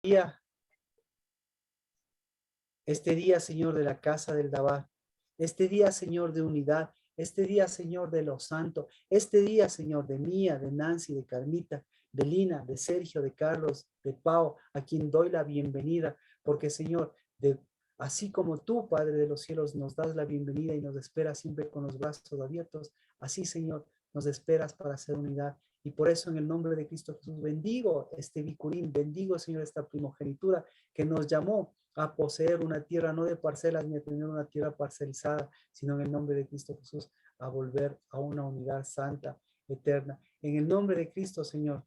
día, Señor, de la casa del Dabar, este día, Señor, de unidad, este día, Señor, de los santos, este día, Señor, de Mía, de Nancy, de Carmita, de Lina, de Sergio, de Carlos, de Pau, a quien doy la bienvenida, porque, Señor, así como tú, Padre de los cielos, nos das la bienvenida y nos esperas siempre con los brazos abiertos, así, Señor, nos esperas para hacer unidad. Y por eso, en el nombre de Cristo Jesús, bendigo este bicurín, bendigo, Señor, esta primogenitura que nos llamó a poseer una tierra, no de parcelas ni a tener una tierra parcelizada, sino en el nombre de Cristo Jesús, a volver a una unidad santa, eterna. En el nombre de Cristo, Señor,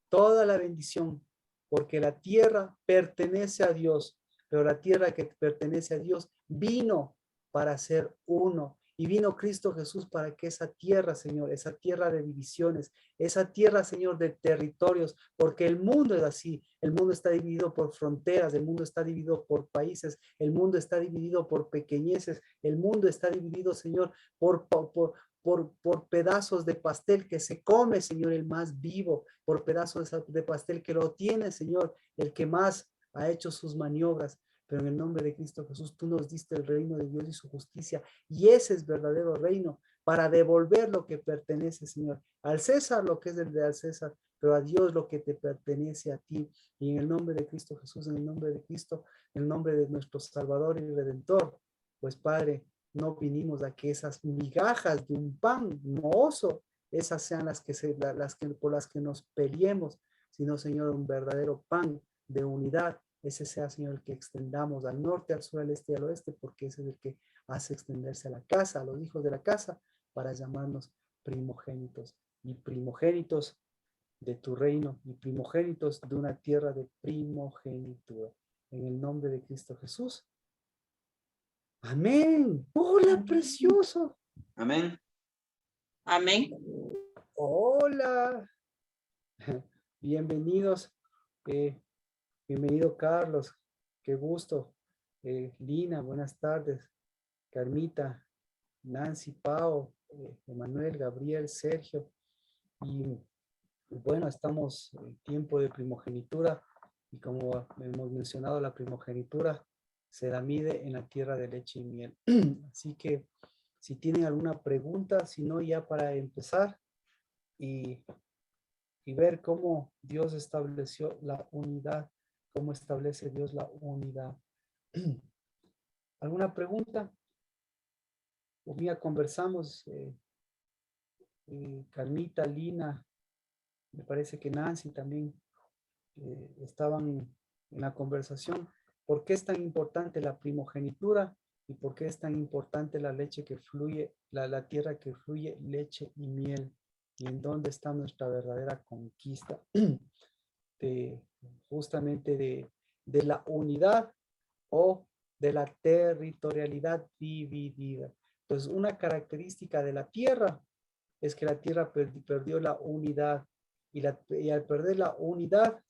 toda la bendición, porque la tierra pertenece a Dios, pero la tierra que pertenece a Dios vino para ser uno. Y vino Cristo Jesús para que esa tierra, Señor, esa tierra de divisiones, esa tierra, Señor, de territorios, porque el mundo es así, el mundo está dividido por fronteras, el mundo está dividido por países, el mundo está dividido por pequeñeces, el mundo está dividido, Señor, por pedazos de pastel que se come, Señor, el más vivo, por pedazos de pastel que lo tiene, Señor, el que más ha hecho sus maniobras. Pero en el nombre de Cristo Jesús, tú nos diste el reino de Dios y su justicia, y ese es verdadero reino, para devolver lo que pertenece, Señor. Al César lo que es del de al César, pero a Dios lo que te pertenece a ti. Y en el nombre de Cristo Jesús, en el nombre de Cristo, en el nombre de nuestro Salvador y Redentor, pues Padre, no vinimos a que esas migajas de un pan mohoso, esas sean por las que nos peleemos, sino, Señor, un verdadero pan de unidad. Ese sea, Señor, el que extendamos al norte, al sur, al este y al oeste, porque ese es el que hace extenderse a la casa, a los hijos de la casa, para llamarnos primogénitos y primogénitos de tu reino y primogénitos de una tierra de primogenitura. En el nombre de Cristo Jesús. Amén. Hola, precioso. Amén. Amén. Hola. Bienvenidos. Bienvenido, Carlos. Qué gusto. Lina, buenas tardes. Carmita, Nancy, Pau, Emanuel, Gabriel, Sergio. Y bueno, estamos en tiempo de primogenitura. Y como hemos mencionado, la primogenitura se la mide en la tierra de leche y miel. Así que si tienen alguna pregunta, si no, ya para empezar y ver cómo Dios estableció la unidad, cómo establece Dios la unidad. ¿Alguna pregunta? Pues mira, conversamos, Carmita, Lina, me parece que Nancy también estaban en la conversación. ¿Por qué es tan importante la primogenitura y por qué es tan importante la leche que fluye, la tierra que fluye leche y miel? ¿Y en dónde está nuestra verdadera conquista? Justamente de la unidad o de la territorialidad dividida. Entonces, una característica de la tierra es que la tierra perdió la unidad y al perder la unidad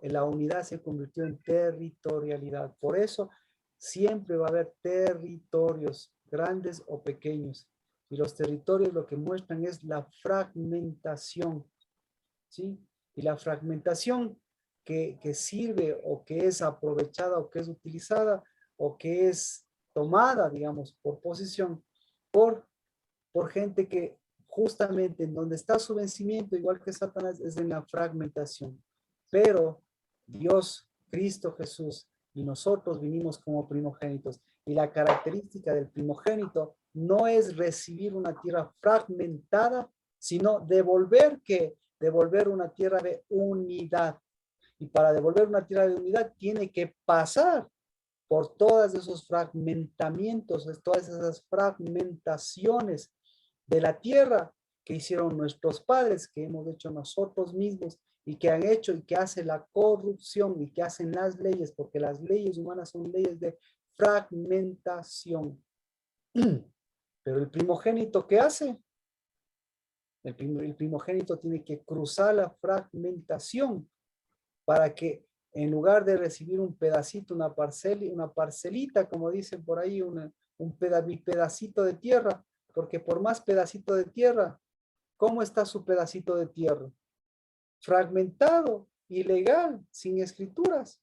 la unidad se convirtió en territorialidad. Por eso siempre va a haber territorios, grandes o pequeños. Y los territorios lo que muestran es la fragmentación, ¿sí? Y la fragmentación que sirve o que es aprovechada o que es utilizada o que es tomada, digamos, por posición, por gente que justamente en donde está su vencimiento, igual que Satanás, es en la fragmentación. Pero Dios, Cristo Jesús y nosotros vinimos como primogénitos. Y la característica del primogénito no es recibir una tierra fragmentada, sino devolver una tierra de unidad. Y para devolver una tierra de unidad tiene que pasar por todos esos fragmentamientos, todas esas fragmentaciones de la tierra que hicieron nuestros padres, que hemos hecho nosotros mismos y que han hecho y que hace la corrupción y que hacen las leyes, porque las leyes humanas son leyes de fragmentación. Pero el primogénito, ¿qué hace? El primogénito tiene que cruzar la fragmentación para que en lugar de recibir un pedacito, una parcelita, como dicen por ahí, mi pedacito de tierra, porque por más pedacito de tierra, ¿cómo está su pedacito de tierra? Fragmentado, ilegal, sin escrituras.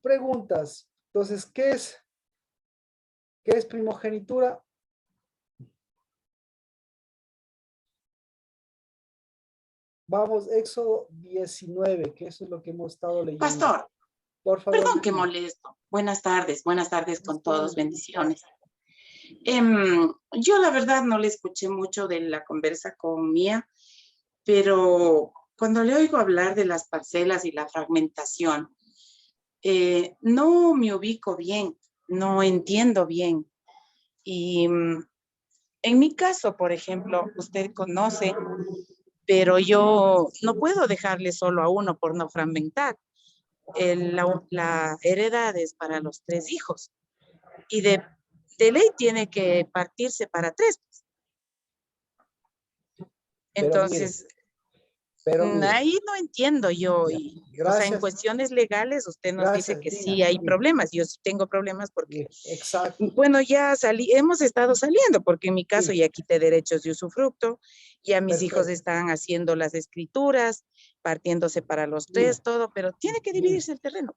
Preguntas. Entonces, ¿qué es primogenitura? Vamos, Éxodo 19, que eso es lo que hemos estado leyendo. Pastor, Por favor. perdón que molesto. Buenas tardes con todos, bendiciones. Yo la verdad no le escuché mucho de la conversa con Mía, pero cuando le oigo hablar de las parcelas y la fragmentación, no me ubico bien, no entiendo bien. Y en mi caso, por ejemplo, usted conoce, pero yo no puedo dejarle solo a uno por no fragmentar. La heredad es para los 3 hijos y de ley tiene que partirse para 3. Entonces, ahí no entiendo yo. O sea, en cuestiones legales usted nos dice que sí hay problemas. Yo sí tengo problemas porque, bueno, ya hemos estado saliendo porque en mi caso ya quité derechos de usufructo, ya mis hijos están haciendo las escrituras, partiéndose para los 3, todo, pero tiene que dividirse el terreno.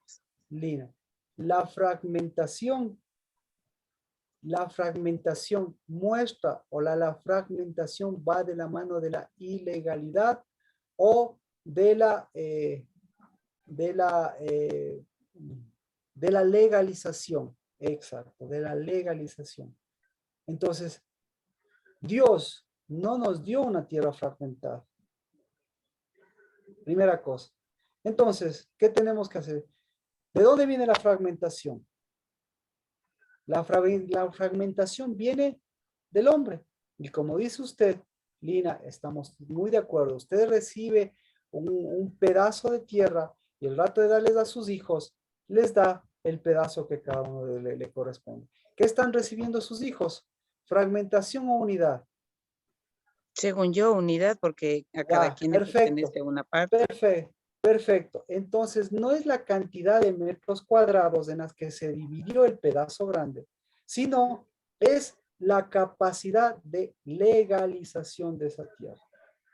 Lina, la fragmentación muestra o la fragmentación va de la mano de la ilegalidad o de la legalización. Exacto, de la legalización. Entonces, Dios no nos dio una tierra fragmentada. Primera cosa. Entonces, ¿qué tenemos que hacer? ¿De dónde viene la fragmentación? La fragmentación viene del hombre. Y como dice usted, Lina, estamos muy de acuerdo. Usted recibe un pedazo de tierra y el rato de darles a sus hijos, les da el pedazo que cada uno le corresponde. ¿Qué están recibiendo sus hijos? ¿Fragmentación o unidad? Según yo, unidad, porque a cada quien le pertenece una parte. Perfecto. Entonces, no es la cantidad de metros cuadrados en las que se dividió el pedazo grande, sino es la capacidad de legalización de esa tierra,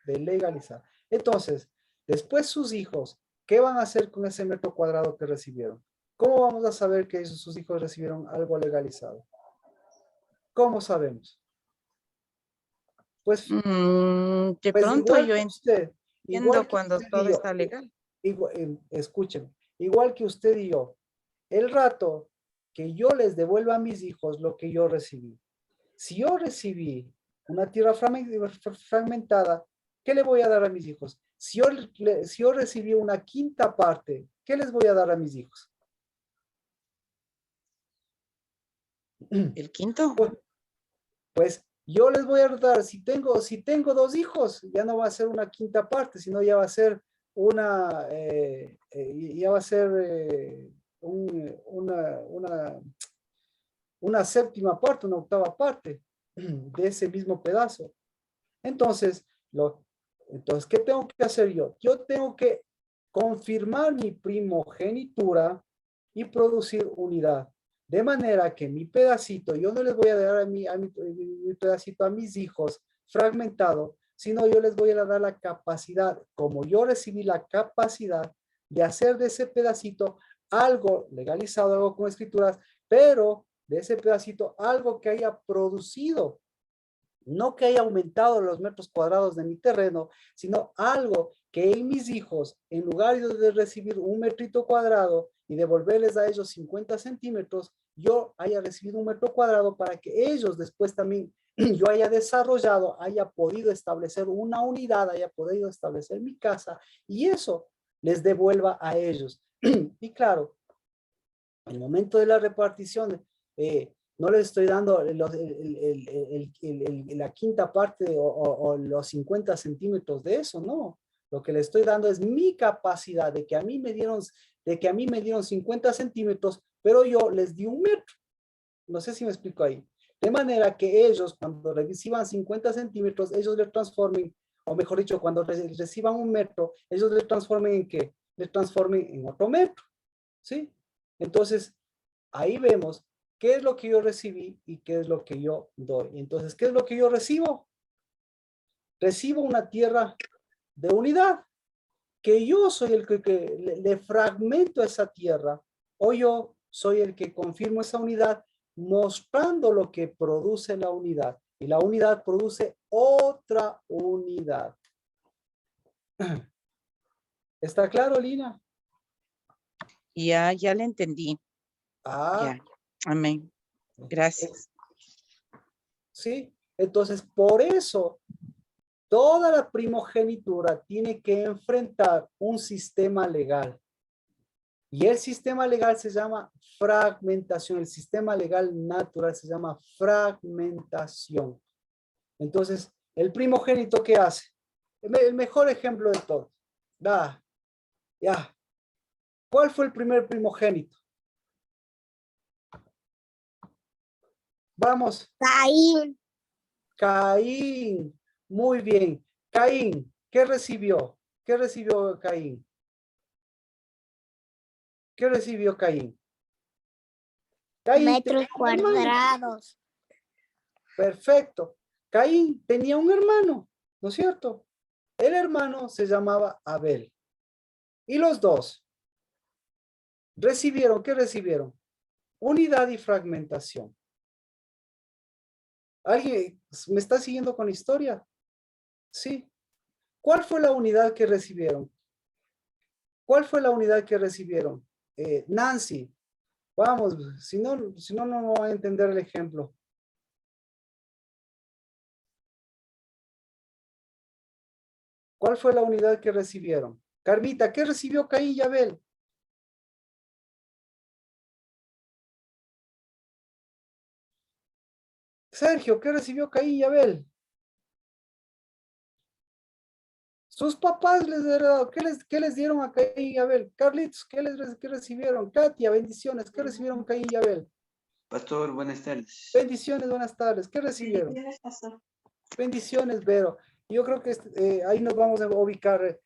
de legalizar. Entonces, después sus hijos, ¿qué van a hacer con ese metro cuadrado que recibieron? ¿Cómo vamos a saber que sus hijos recibieron algo legalizado? ¿Cómo sabemos? Pues, de pronto yo entiendo cuando todo yo, está legal. Escúcheme, igual que usted y yo, el rato que yo les devuelva a mis hijos lo que yo recibí. Si yo recibí una tierra fragmentada, ¿qué le voy a dar a mis hijos? Si yo recibí una quinta parte, ¿qué les voy a dar a mis hijos? ¿El quinto? Pues yo les voy a dar, si tengo 2 hijos, ya no va a ser una quinta parte, sino ya va a ser una séptima parte, una octava parte de ese mismo pedazo. Entonces, ¿qué tengo que hacer yo? Yo tengo que confirmar mi primogenitura y producir unidad. De manera que mi pedacito, yo no les voy a dar mi pedacito a mis hijos fragmentado, sino yo les voy a dar la capacidad, como yo recibí la capacidad de hacer de ese pedacito algo legalizado, algo con escrituras, pero de ese pedacito algo que haya producido, no que haya aumentado los metros cuadrados de mi terreno, sino algo que en mis hijos, en lugar de recibir un metrito cuadrado y devolverles a ellos 50 centímetros, yo haya recibido un metro cuadrado para que ellos después también yo haya desarrollado, haya podido establecer una unidad, haya podido establecer mi casa y eso les devuelva a ellos. Y claro, en el momento de la repartición, no les estoy dando la quinta parte o los 50 centímetros de eso, no. Lo que les estoy dando es mi capacidad de que a mí me dieron 50 centímetros, pero yo les di 1 metro. No sé si me explico ahí. De manera que ellos, cuando reciban 50 centímetros, ellos le transformen, o mejor dicho, cuando reciban 1 metro, ellos le transformen ¿en qué? Le transformen en otro metro, ¿sí? Entonces, ahí vemos qué es lo que yo recibí y qué es lo que yo doy. Entonces, ¿qué es lo que yo recibo? Recibo una tierra de unidad, que yo soy el que le fragmento esa tierra, o yo soy el que confirmo esa unidad mostrando lo que produce la unidad. Y la unidad produce otra unidad. ¿Está claro, Lina? Ya le entendí. Ah, Ya. Amén. Gracias. sí. Entonces, por eso, toda la primogenitura tiene que enfrentar un sistema legal. Y el sistema legal se llama fragmentación. El sistema legal natural se llama fragmentación. Entonces, el primogénito, ¿qué hace? El mejor ejemplo de todo. Ya. ¿Cuál fue el primer primogénito? Vamos. Caín. Caín. Muy bien. Caín, ¿qué recibió? ¿Qué recibió Caín? ¿Qué recibió Caín? Caín Metros cuadrados. Perfecto. Caín tenía un hermano, ¿no es cierto? El hermano se llamaba Abel. Y los dos recibieron, ¿qué recibieron? Unidad y fragmentación. ¿Alguien me está siguiendo con la historia? Sí. ¿Cuál fue la unidad que recibieron? ¿Cuál fue la unidad que recibieron? Nancy, vamos, si no, no va a entender el ejemplo. ¿Cuál fue la unidad que recibieron? Carmita, ¿qué recibió Caín y Abel? Sergio, ¿qué recibió Caín y Abel? Sus papás les heredaron. ¿Qué les dieron a Caín y Abel? Carlitos, ¿qué recibieron? Katia, bendiciones. ¿Qué recibieron Caín y Abel? Pastor, buenas tardes. Bendiciones, buenas tardes. ¿Qué recibieron? Bendiciones, pastor. Bendiciones, Vero. Yo creo que ahí nos vamos a ubicar.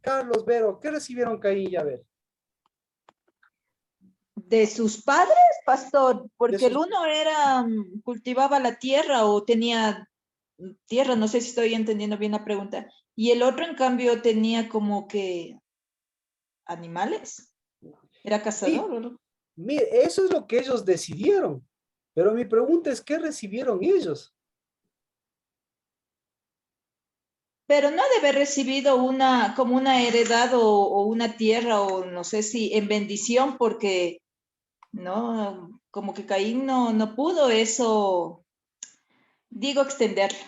Carlos, Vero, ¿qué recibieron Caín y Abel? De sus padres, pastor, porque el uno era, cultivaba la tierra o tenía tierra, no sé si estoy entendiendo bien la pregunta, y el otro, en cambio, tenía como que animales, era cazador, ¿o no? Mire, eso es lo que ellos decidieron. Pero mi pregunta es, ¿qué recibieron ellos? Pero no debe haber recibido una, como una heredad o una tierra, o no sé si en bendición, porque, no, como que Caín no pudo eso, digo, extenderlo.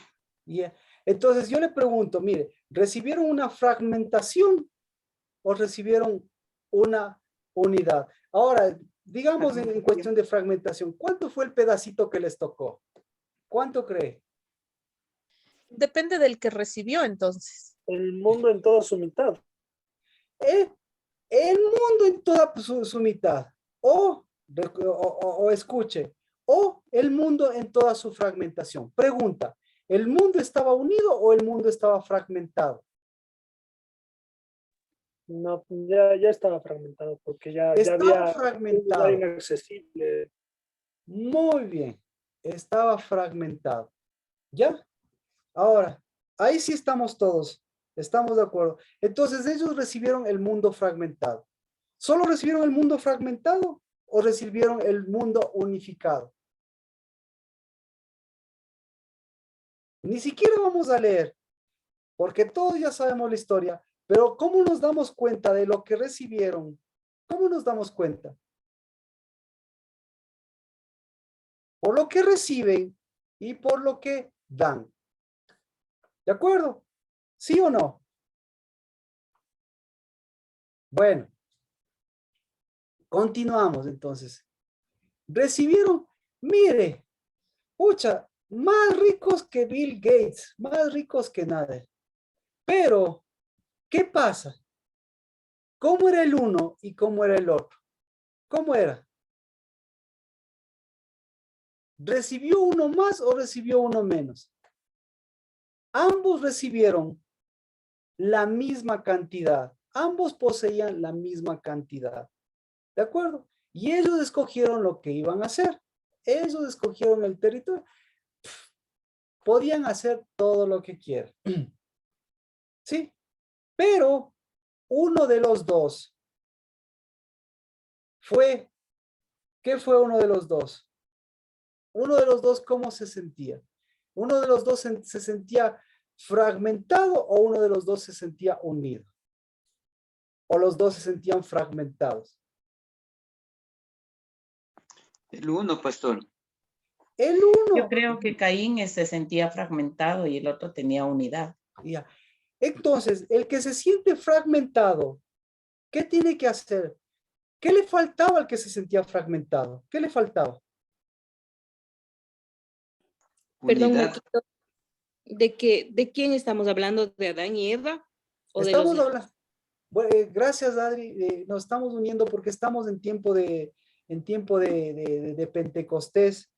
Yeah. Entonces yo le pregunto, mire, ¿recibieron una fragmentación o recibieron una unidad? Ahora, digamos en cuestión de fragmentación, ¿cuánto fue el pedacito que les tocó? ¿Cuánto cree? Depende del que recibió entonces. El mundo en toda su mitad. El mundo en toda su mitad. O escuche, o el mundo en toda su fragmentación. Pregunta, ¿el mundo estaba unido o el mundo estaba fragmentado? No, ya estaba fragmentado porque ya había fragmentado. un lugar inaccesible. Muy bien, estaba fragmentado. ¿Ya? Ahora, ahí sí estamos todos, estamos de acuerdo. Entonces ellos recibieron el mundo fragmentado. ¿Solo recibieron el mundo fragmentado o recibieron el mundo unificado? Ni siquiera vamos a leer, porque todos ya sabemos la historia, pero ¿cómo nos damos cuenta de lo que recibieron? ¿Cómo nos damos cuenta? Por lo que reciben y por lo que dan. ¿De acuerdo? ¿Sí o no? Bueno, continuamos entonces. Recibieron, mire, pucha, más ricos que Bill Gates, más ricos que nada. Pero, ¿qué pasa? ¿Cómo era el uno y cómo era el otro? ¿Cómo era? ¿Recibió uno más o recibió uno menos? Ambos recibieron la misma cantidad. Ambos poseían la misma cantidad. ¿De acuerdo? Y ellos escogieron lo que iban a hacer. Ellos escogieron el territorio. Podían hacer todo lo que quieran. ¿sí? Pero uno de los dos fue, ¿qué fue uno de los dos? Uno de los dos, ¿cómo se sentía? ¿Uno de los dos se sentía fragmentado o uno de los dos se sentía unido? ¿O los dos se sentían fragmentados? El uno, pastor. El Yo uno. creo que Caín se sentía fragmentado y el otro tenía unidad. Ya. Entonces, el que se siente fragmentado, ¿qué tiene que hacer? ¿Qué le faltaba al que se sentía fragmentado? ¿Qué le faltaba? Perdón, Unidad. Moquito, ¿de quién estamos hablando? ¿De Adán y Eva? ¿O de los Estamos hijos? hablando. Bueno, gracias, Adri. Nos estamos uniendo porque estamos en tiempo de Pentecostés.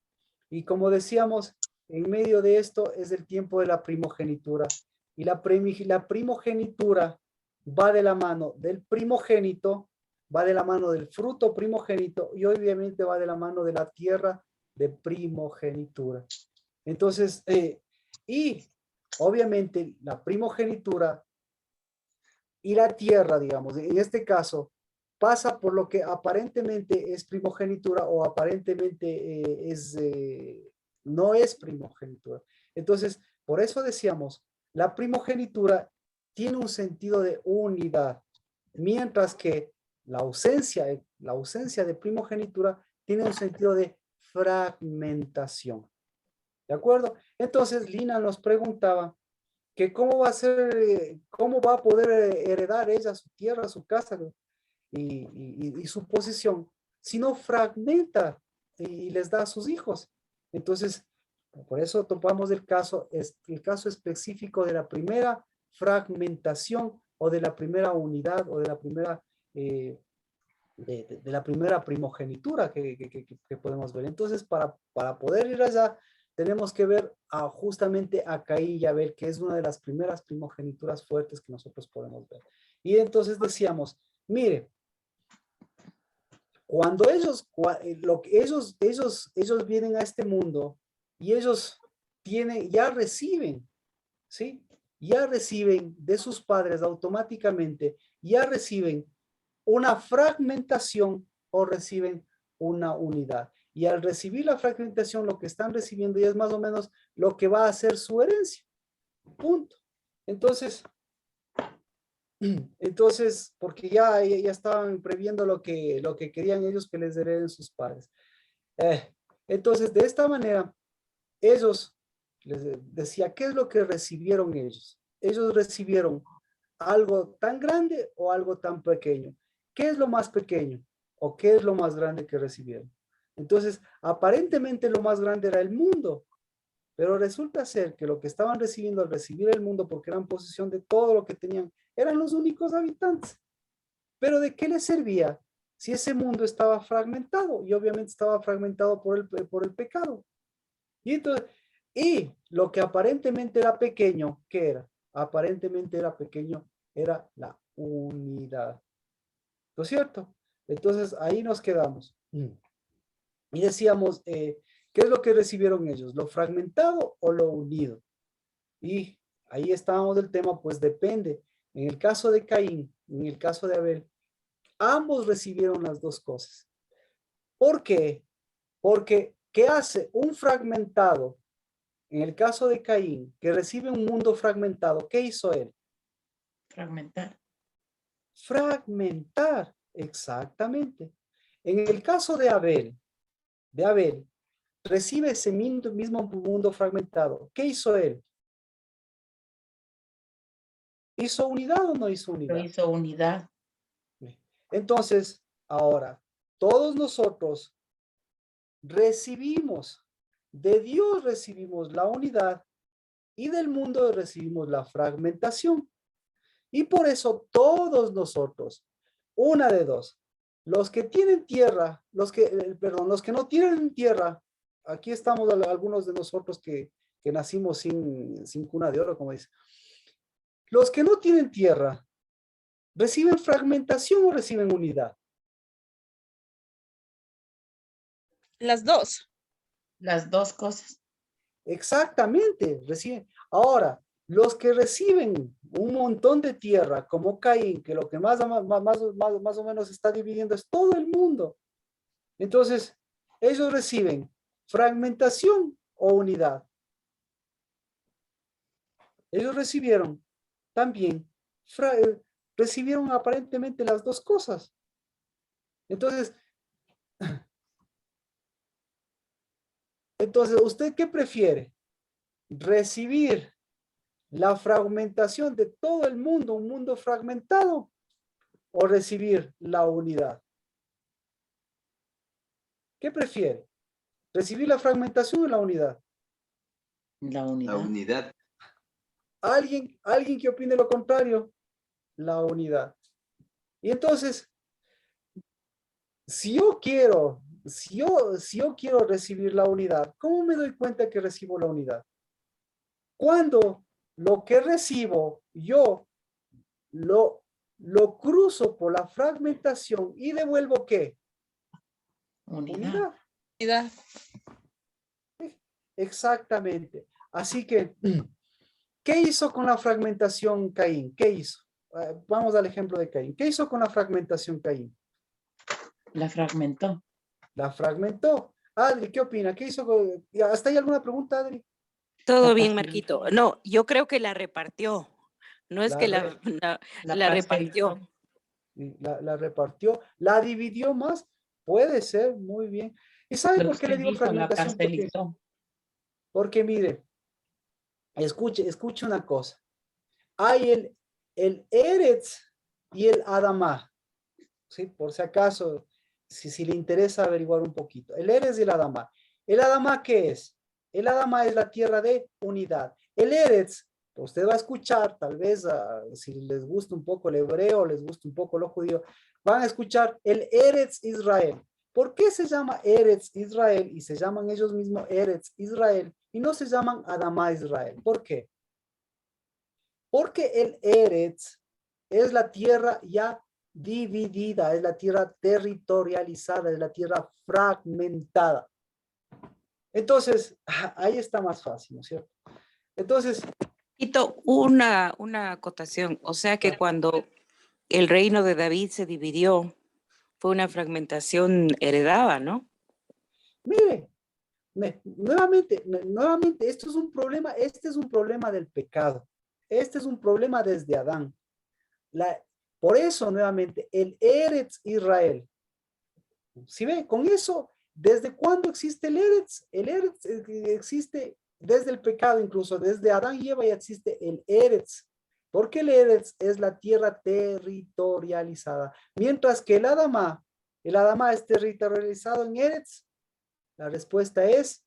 Y como decíamos, en medio de esto es el tiempo de la primogenitura. Y la primogenitura va de la mano del primogénito, va de la mano del fruto primogénito y obviamente va de la mano de la tierra de primogenitura. Entonces, y obviamente la primogenitura y la tierra, digamos, en este caso, pasa por lo que aparentemente es primogenitura o aparentemente no es primogenitura. Entonces, por eso decíamos, la primogenitura tiene un sentido de unidad, mientras que la ausencia de primogenitura tiene un sentido de fragmentación. ¿De acuerdo? Entonces, Lina nos preguntaba que cómo va a ser, cómo va a poder heredar ella su tierra, su casa y su posición, si no fragmenta y les da a sus hijos. Entonces, por eso topamos el caso específico de la primera fragmentación o de la primera unidad o de la primera, de la primera primogenitura que podemos ver. Entonces, para poder ir allá, tenemos que ver justamente a Caín y Abel, que es una de las primeras primogenituras fuertes que nosotros podemos ver. Y entonces decíamos, mire, cuando ellos vienen a este mundo y ellos ya reciben, ¿sí? Ya reciben de sus padres automáticamente, ya reciben una fragmentación o reciben una unidad. Y al recibir la fragmentación, lo que están recibiendo ya es más o menos lo que va a ser su herencia. Punto. Entonces, porque ya estaban previendo lo que querían ellos que les hereden sus padres. Entonces, de esta manera, ellos, les decía, ¿qué es lo que recibieron ellos? Ellos recibieron algo tan grande o algo tan pequeño. ¿Qué es lo más pequeño o qué es lo más grande que recibieron? Entonces, aparentemente lo más grande era el mundo, pero resulta ser que lo que estaban recibiendo al recibir el mundo, porque eran posesión de todo lo que tenían, eran los únicos habitantes. Pero ¿de qué les servía si ese mundo estaba fragmentado? Y obviamente estaba fragmentado por el pecado. Y lo que aparentemente era pequeño, ¿qué era? Aparentemente era pequeño, era la unidad. ¿No es cierto? Entonces ahí nos quedamos. Y decíamos, ¿qué es lo que recibieron ellos? ¿Lo fragmentado o lo unido? Y ahí estábamos del tema, pues depende. En el caso de Caín, en el caso de Abel, ambos recibieron las dos cosas. ¿Por qué? Porque, ¿qué hace un fragmentado? En el caso de Caín, que recibe un mundo fragmentado, ¿qué hizo él? Fragmentar. Fragmentar, exactamente. En el caso de Abel, recibe ese mismo mundo fragmentado. ¿Qué hizo él? ¿Hizo unidad o no hizo unidad? Lo hizo unidad. Entonces, ahora, todos nosotros recibimos, de Dios recibimos la unidad y del mundo recibimos la fragmentación. Y por eso todos nosotros, una de dos, los que tienen tierra, los que no tienen tierra, aquí estamos algunos de nosotros que nacimos sin cuna de oro, como dice. Los que no tienen tierra, ¿reciben fragmentación o reciben unidad? Las dos. Las dos cosas. Exactamente, reciben. Ahora, Los que reciben un montón de tierra, como Caín, que lo que más o menos está dividiendo es todo el mundo. Entonces, ellos reciben fragmentación o unidad. Ellos recibieron también, recibieron aparentemente las dos cosas. Entonces, ¿usted qué prefiere? ¿Recibir la fragmentación de todo el mundo, un mundo fragmentado, o recibir la unidad? ¿Qué prefiere? ¿Recibir la fragmentación o la unidad? La La unidad. unidad. ¿Alguien que opine lo contrario? La unidad. Y entonces, si yo quiero recibir la unidad, ¿cómo me doy cuenta que recibo la unidad? Cuando lo que recibo, yo lo cruzo por la fragmentación y devuelvo ¿qué? Unidad. Unidad. Exactamente. Así que, ¿qué hizo con la fragmentación Caín? ¿Qué hizo? Vamos al ejemplo de Caín. ¿Qué hizo con la fragmentación Caín? La fragmentó. La fragmentó. Adri, ¿qué opina? ¿Qué hizo? ¿Hasta ahí alguna pregunta, Adri? Todo bien, Marquito. No, yo creo que la repartió. No es La que re- la repartió. La repartió, la dividió más. Puede ser, muy bien. ¿Y sabe por qué le digo fragmentación? Porque mire, escuche una cosa. Hay el Eretz y el Adamá. ¿Sí? Por si acaso, si le interesa averiguar un poquito. El Eretz y el Adamá. ¿El Adamá qué es? El Adamá es la tierra de unidad. El Eretz, usted va a escuchar, tal vez, si les gusta un poco el hebreo, les gusta un poco lo judío, van a escuchar el Eretz Israel. ¿Por qué se llama Eretz Israel y se llaman ellos mismos Eretz Israel y no se llaman Adamá Israel? ¿Por qué? Porque el Eretz es la tierra ya dividida, es la tierra territorializada, es la tierra fragmentada. Entonces, ahí está más fácil, ¿no es cierto? Entonces, Marquito, una acotación. O sea que cuando el reino de David se dividió, fue una fragmentación heredada, ¿no? mire, nuevamente, esto es un problema, este es un problema del pecado. Este es un problema desde Adán. Por eso, nuevamente, el Eretz Israel. ¿Sí ve? Con eso, ¿desde cuándo existe el Eretz? El Eretz existe desde el pecado, incluso desde Adán y Eva ya existe el Eretz. Porque el Eretz es la tierra territorializada. Mientras que el Adamá es territorializado en Eretz. La respuesta es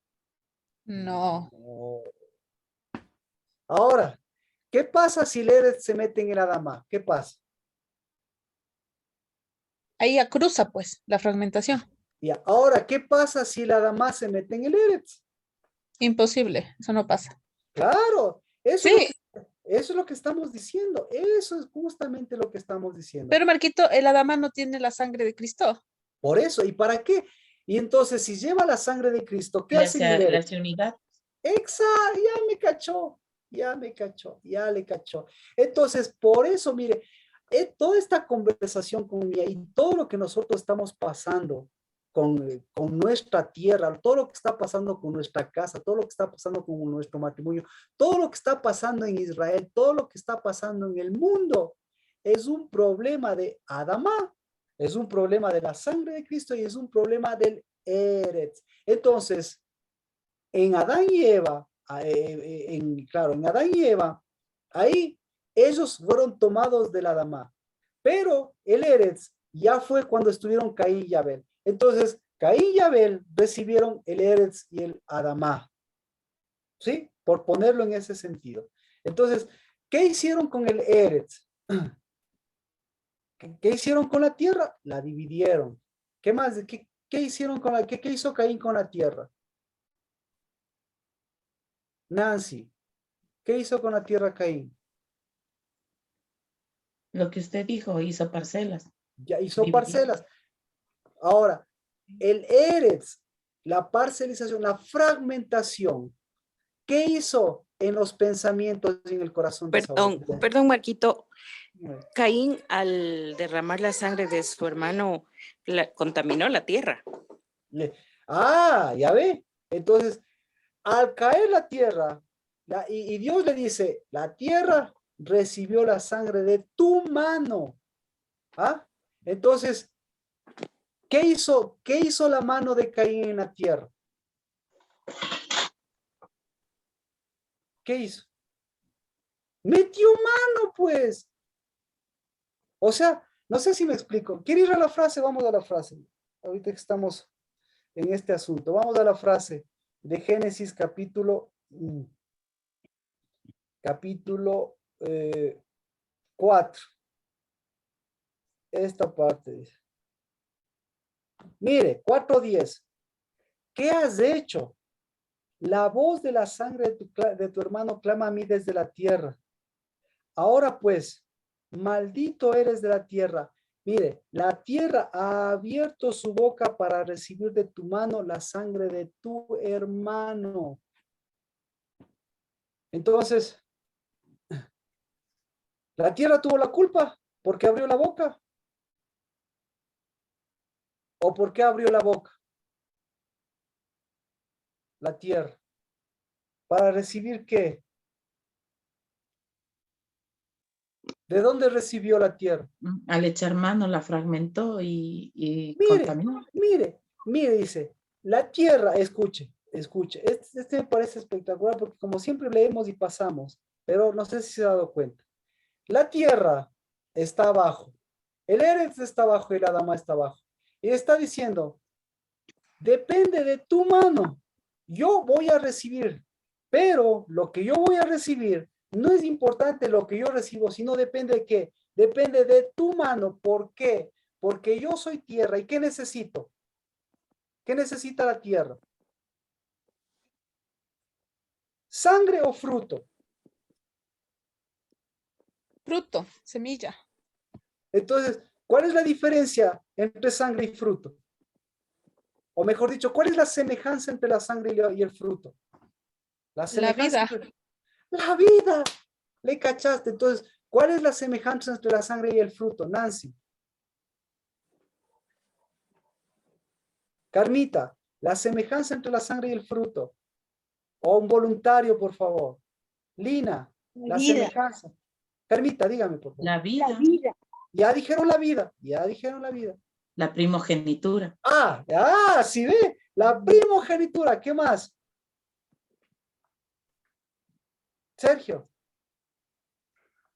No. no. Ahora, ¿qué pasa si el Eretz se mete en el Adamá? ¿Qué pasa? Ahí ya cruza, pues, la fragmentación. Ya. Ahora, ¿qué pasa si el Adamá se mete en el Eretz? Imposible, eso no pasa. Claro, Sí, eso es lo que estamos diciendo. Eso es justamente lo que estamos diciendo. pero Marquito, el Adama no tiene la sangre de Cristo. Por eso, ¿y para qué? Y entonces, si lleva la sangre de Cristo, ¿qué hace en el Eretz? unidad. Exacto, ya me cachó, ya le cachó. Entonces, por eso, mire, toda esta conversación con Mía y todo lo que nosotros estamos pasando con nuestra tierra, todo lo que está pasando con nuestra casa, todo lo que está pasando con nuestro matrimonio, todo lo que está pasando en Israel, todo lo que está pasando en el mundo, es un problema de Adamá, es un problema de la sangre de Cristo y es un problema del Eretz. Entonces, en Adán y Eva, en Adán y Eva, ahí ellos fueron tomados del Adamá, pero el Eretz ya fue cuando estuvieron Caín y Abel. Entonces, Caín y Abel recibieron el Eretz y el Adamá, ¿sí? Por ponerlo en ese sentido. Entonces, ¿qué hicieron con el Eretz? ¿Qué hicieron con la tierra? La dividieron. ¿Qué más? ¿Qué hicieron con qué hizo Caín con la tierra? Nancy, ¿qué hizo con la tierra Caín? Lo que usted dijo, hizo parcelas. Ya hizo Dividió. parcelas. Ahora, el Eretz, la parcelización, la fragmentación, ¿qué hizo en los pensamientos y en el corazón de Saúl. Perdón, Marquito. Caín, al derramar la sangre de su hermano, contaminó la tierra. Ya ve. Entonces, al caer la tierra, y Dios le dice, la tierra recibió la sangre de tu mano. ¿Ah? Entonces, ¿qué hizo la mano de Caín en la tierra? ¿Qué hizo? Metió mano, pues. O sea, no sé si me explico. ¿Quiere ir a la frase? Vamos a la frase. Ahorita que estamos en este asunto. Vamos a la frase de Génesis capítulo 4. Esta parte dice. Mire, 4:10. ¿Qué has hecho? La voz de la sangre de tu hermano clama a mí desde la tierra. Ahora pues, maldito eres de la tierra. Mire, la tierra ha abierto su boca para recibir de tu mano la sangre de tu hermano. Entonces, la tierra tuvo la culpa porque abrió la boca. ¿O por qué abrió la boca? La tierra. ¿Para recibir qué? ¿De dónde recibió la tierra? Al echar mano la fragmentó y Mire, contaminó. mire, dice, la tierra, escuche. Este me parece espectacular porque como siempre leemos y pasamos, pero no sé si se ha dado cuenta. La tierra está abajo, el Eretz está abajo y la Adama está abajo. Y está diciendo, depende de tu mano, yo voy a recibir, pero lo que yo voy a recibir no es importante lo que yo recibo, sino depende de qué, depende de tu mano. ¿Por qué? Porque yo soy tierra. ¿Y qué necesito? ¿Qué necesita la tierra? ¿Sangre o fruto? Fruto, semilla. Entonces, ¿cuál es la diferencia entre sangre y fruto? O mejor dicho, ¿cuál es la semejanza entre la sangre y el fruto? La semejanza. La vida. ¿Le cachaste? Entonces, ¿cuál es la semejanza entre la sangre y el fruto? Nancy. Carmita, la semejanza entre la sangre y el fruto. O un voluntario, por favor. Lina, la semejanza. Carmita, dígame, por favor. La vida. La vida. Ya dijeron la vida, ya dijeron la vida. La primogenitura. Sí ve, la primogenitura, ¿qué más? Sergio.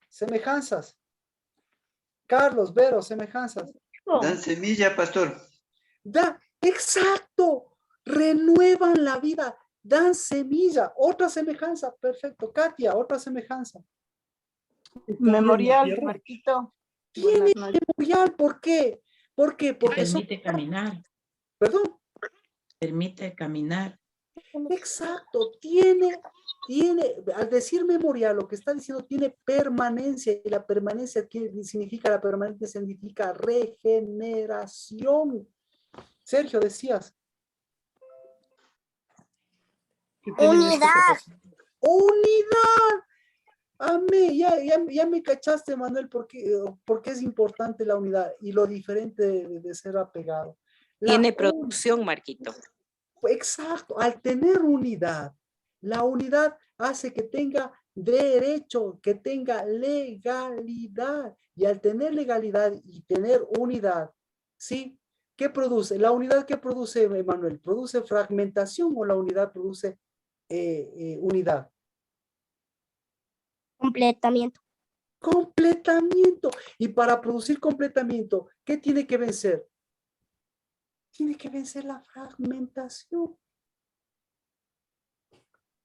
Semejanzas. Carlos, Vero, semejanzas. Dan semilla, pastor. Exacto, renuevan la vida, dan semilla, otra semejanza, perfecto. Katia, otra semejanza. Memorial, Marquito. Tiene memorial, ¿por qué? ¿Por qué? Porque Permite caminar. Perdón. Permite caminar. Exacto, al decir memorial, lo que está diciendo tiene permanencia, y la permanencia, ¿qué significa? La permanencia significa regeneración. Sergio, decías. Unidad. Unidad. Amén, ya me cachaste, Manuel, porque es importante la unidad y lo diferente de ser apegado. Tiene producción, Marquito. Exacto, al tener unidad, la unidad hace que tenga derecho, que tenga legalidad. Y al tener legalidad y tener unidad, ¿sí? ¿Qué produce? La unidad, ¿qué produce, Manuel? ¿Produce fragmentación o la unidad produce unidad? Completamiento. Completamiento. Y para producir completamiento, ¿qué tiene que vencer? Tiene que vencer la fragmentación.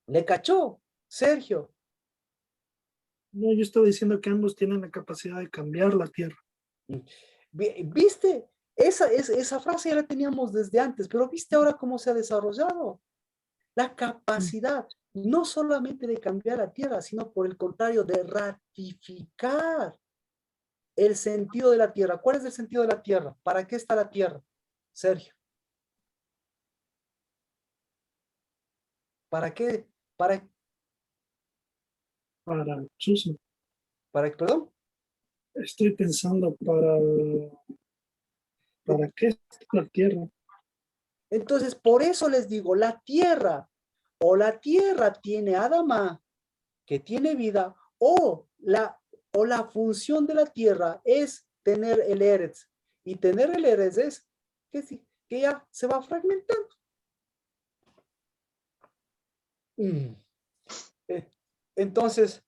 ¿Le cachó, Sergio? No, yo estaba diciendo que ambos tienen la capacidad de cambiar la tierra. ¿Viste? Esa frase ya la teníamos desde antes, pero ¿viste ahora cómo se ha desarrollado? La capacidad no solamente de cambiar la tierra, sino por el contrario, de ratificar el sentido de la tierra. ¿Cuál es el sentido de la tierra? ¿Para qué está la tierra, Sergio? ¿Para qué? para Susan. Perdón. Estoy pensando ¿para qué es la tierra? Entonces, por eso les digo, la tierra tiene Adama, que tiene vida, o la función de la tierra es tener el Eretz. Y tener el Eretz es que ya se va fragmentando. Entonces,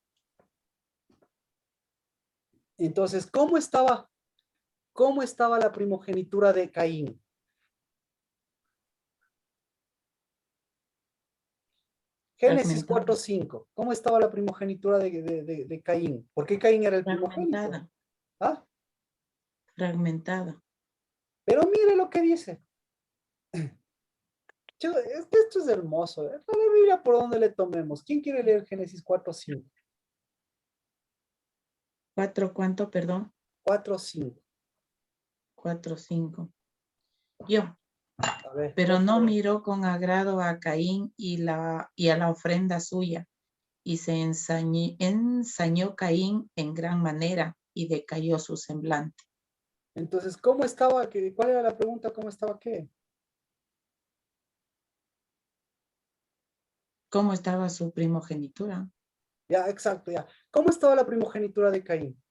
¿cómo estaba la primogenitura de Caín? Génesis 4:5. ¿Cómo estaba la primogenitura de Caín? ¿Por qué Caín era el primogénito? Fragmentada. ¿Ah? Fragmentada. Pero mire lo que dice. Esto es hermoso. La Biblia, por donde le tomemos. ¿Quién quiere leer Génesis 4:5? 4, ¿cuánto, perdón? 4:5. 4, 5. Yo. A ver. Pero no miró con agrado a Caín y a la ofrenda suya, y se ensañó Caín en gran manera, y decayó su semblante. Entonces, ¿cómo estaba? ¿Cuál era la pregunta? ¿Cómo estaba qué? ¿Cómo estaba su primogenitura? Ya, exacto, ya. ¿Cómo estaba la primogenitura de Caín?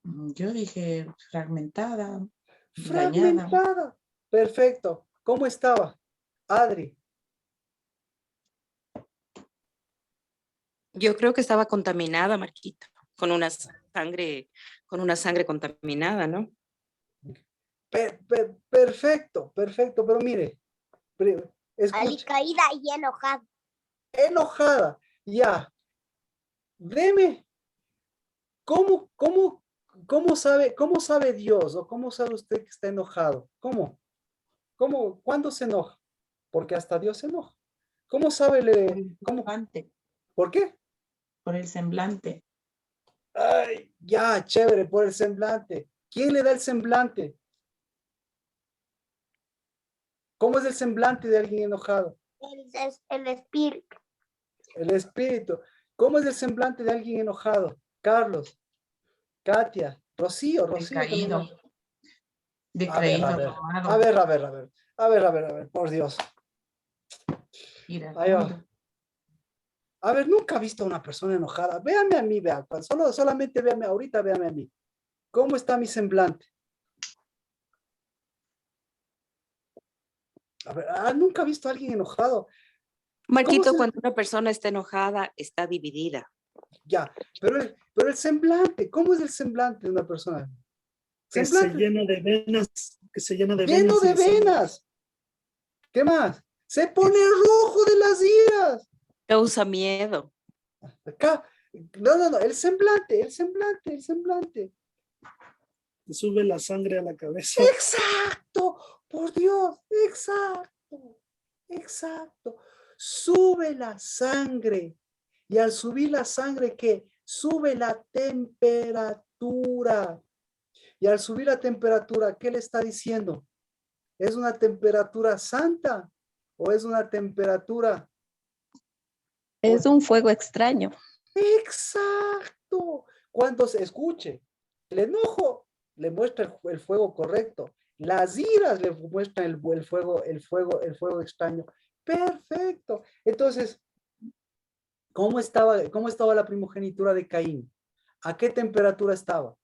Yo dije fragmentada, dañada. Fragmentada. Perfecto. ¿Cómo estaba? Adri. Yo creo que estaba contaminada, Marquito, con una sangre contaminada, ¿no? Perfecto, pero mire, escuche, Alicaída y enojada. enojada, ya, deme, ¿cómo sabe Dios o cómo sabe usted que está enojado? ¿Cuándo se enoja? Porque hasta Dios se enoja. ¿Cómo sabe? Semblante, ¿Por qué? por el semblante. Ay, ya, chévere, por el semblante. ¿Quién le da el semblante? ¿Cómo es el semblante de alguien enojado? El espíritu. El espíritu. ¿Cómo es el semblante de alguien enojado? Carlos, Katia, Rocío. Decaído. También. Decaído, A ver, por Dios. Ahí va. A ver, nunca he visto a una persona enojada. Véame a mí, vea. Solamente véame ahorita, véame a mí. ¿Cómo está mi semblante? A ver, nunca he visto a alguien enojado. Marquito, cuando una persona está enojada, está dividida. Ya, pero el semblante, ¿cómo es el semblante de una persona? Que se llena de venas, Lleno de venas. ¿Qué más? Se pone rojo de las iras. Causa miedo. Acá, no, el semblante. Te sube la sangre a la cabeza. Exacto, por Dios, exacto. Sube la sangre. Y al subir la sangre, ¿qué? Sube la temperatura. Y al subir la temperatura, ¿qué le está diciendo? ¿Es una temperatura santa o es una temperatura? Es un fuego extraño. Exacto. Cuando se escuche, el enojo le muestra el fuego correcto. Las iras le muestran el fuego extraño. Perfecto. Entonces, ¿cómo estaba la primogenitura de Caín? ¿A qué temperatura estaba?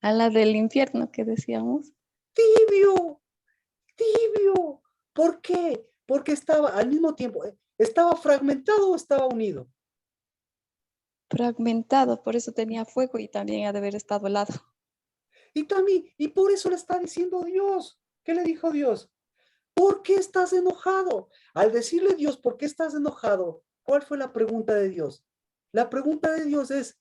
A la del infierno que decíamos. Tibio. ¿Por qué? Porque estaba al mismo tiempo, ¿estaba fragmentado o estaba unido? Fragmentado, por eso tenía fuego y también ha de haber estado helado. Y por eso le está diciendo Dios. ¿Qué le dijo Dios? ¿Por qué estás enojado? Al decirle Dios, ¿por qué estás enojado? ¿Cuál fue la pregunta de Dios? La pregunta de Dios es,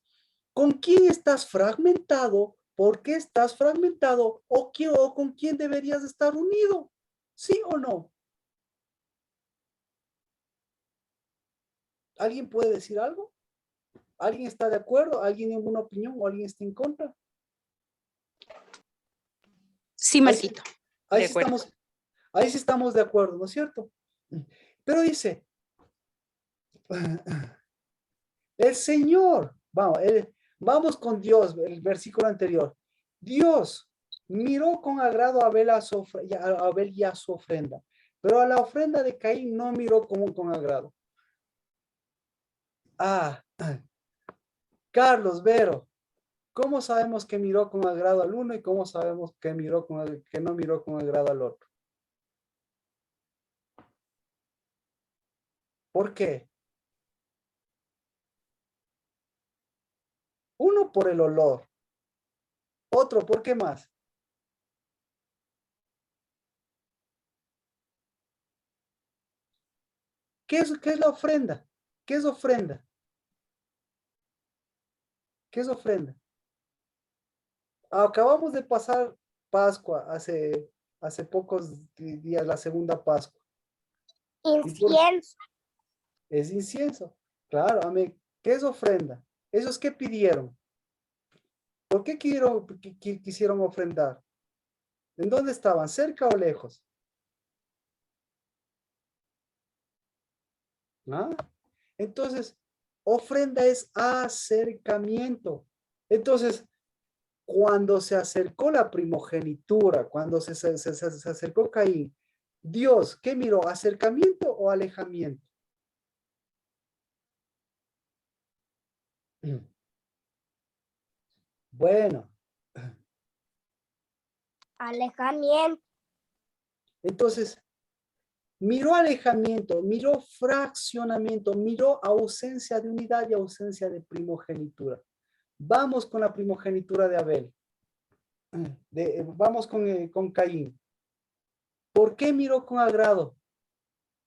¿con quién estás fragmentado? ¿Por qué estás fragmentado? ¿O con quién deberías estar unido? ¿Sí o no? ¿Alguien puede decir algo? ¿Alguien está de acuerdo? ¿Alguien tiene una opinión o alguien está en contra? Sí, Marquito. Ahí sí estamos de acuerdo, ¿no es cierto? Pero dice, el Señor, vamos con Dios, el versículo anterior. Dios miró con agrado a Abel, y a su ofrenda, pero a la ofrenda de Caín no miró con agrado. Carlos, Vero, ¿cómo sabemos que miró con agrado al uno y cómo sabemos que no miró con agrado al otro? ¿Por qué? Uno por el olor. Otro, ¿por qué más? ¿Qué es la ofrenda? ¿Qué es ofrenda? ¿Qué es ofrenda? Acabamos de pasar Pascua hace pocos días, la segunda Pascua. Incienso. Es incienso. Claro, amén. ¿Qué es ofrenda? ¿Esos qué pidieron? ¿Por qué quisieron ofrendar? ¿En dónde estaban? ¿Cerca o lejos? ¿Ah? Entonces, ofrenda es acercamiento. Entonces, cuando se acercó la primogenitura, cuando se acercó Caín, Dios, ¿qué miró? ¿Acercamiento o alejamiento? Bueno. Alejamiento. Entonces, miró alejamiento, miró fraccionamiento, miró ausencia de unidad y ausencia de primogenitura. Vamos con la primogenitura de Abel. Vamos con Caín. ¿Por qué miró con agrado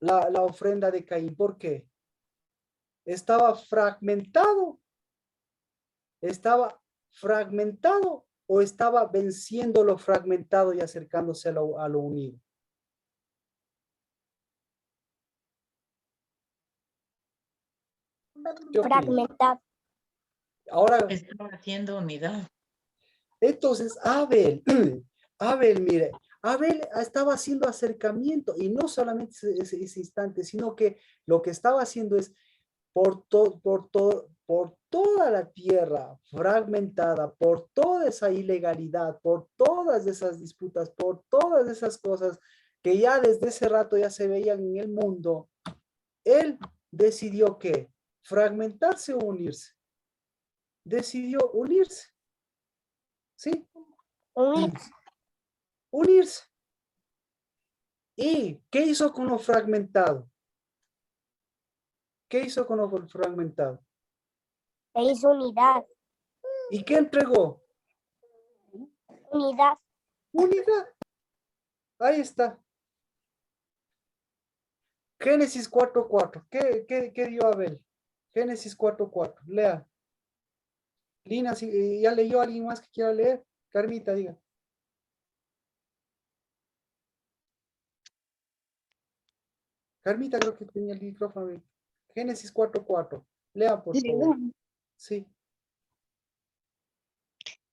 la ofrenda de Caín? ¿Por qué? Estaba fragmentado. ¿Estaba fragmentado o estaba venciendo lo fragmentado y acercándose a lo unido? Fragmentado. Ahora, Estaba haciendo unidad. entonces Abel, mire, Abel estaba haciendo acercamiento y no solamente ese instante, sino que lo que estaba haciendo es por toda la tierra fragmentada, por toda esa ilegalidad, por todas esas disputas, por todas esas cosas que ya desde ese rato ya se veían en el mundo, él decidió ¿qué? Fragmentarse o unirse. Decidió unirse. ¿Sí? Unirse. ¿Y qué hizo con lo fragmentado? ¿Qué hizo con lo fragmentado? E hizo unidad. ¿Y qué entregó? Unidad. Unidad. Ahí está. Génesis 4:4. ¿Qué dio Abel? Génesis 4:4. Lea. Lina, si ya leyó alguien más que quiera leer. Carmita, diga. Carmita creo que tenía el micrófono. Génesis 4:4. Lea, por favor. Sí.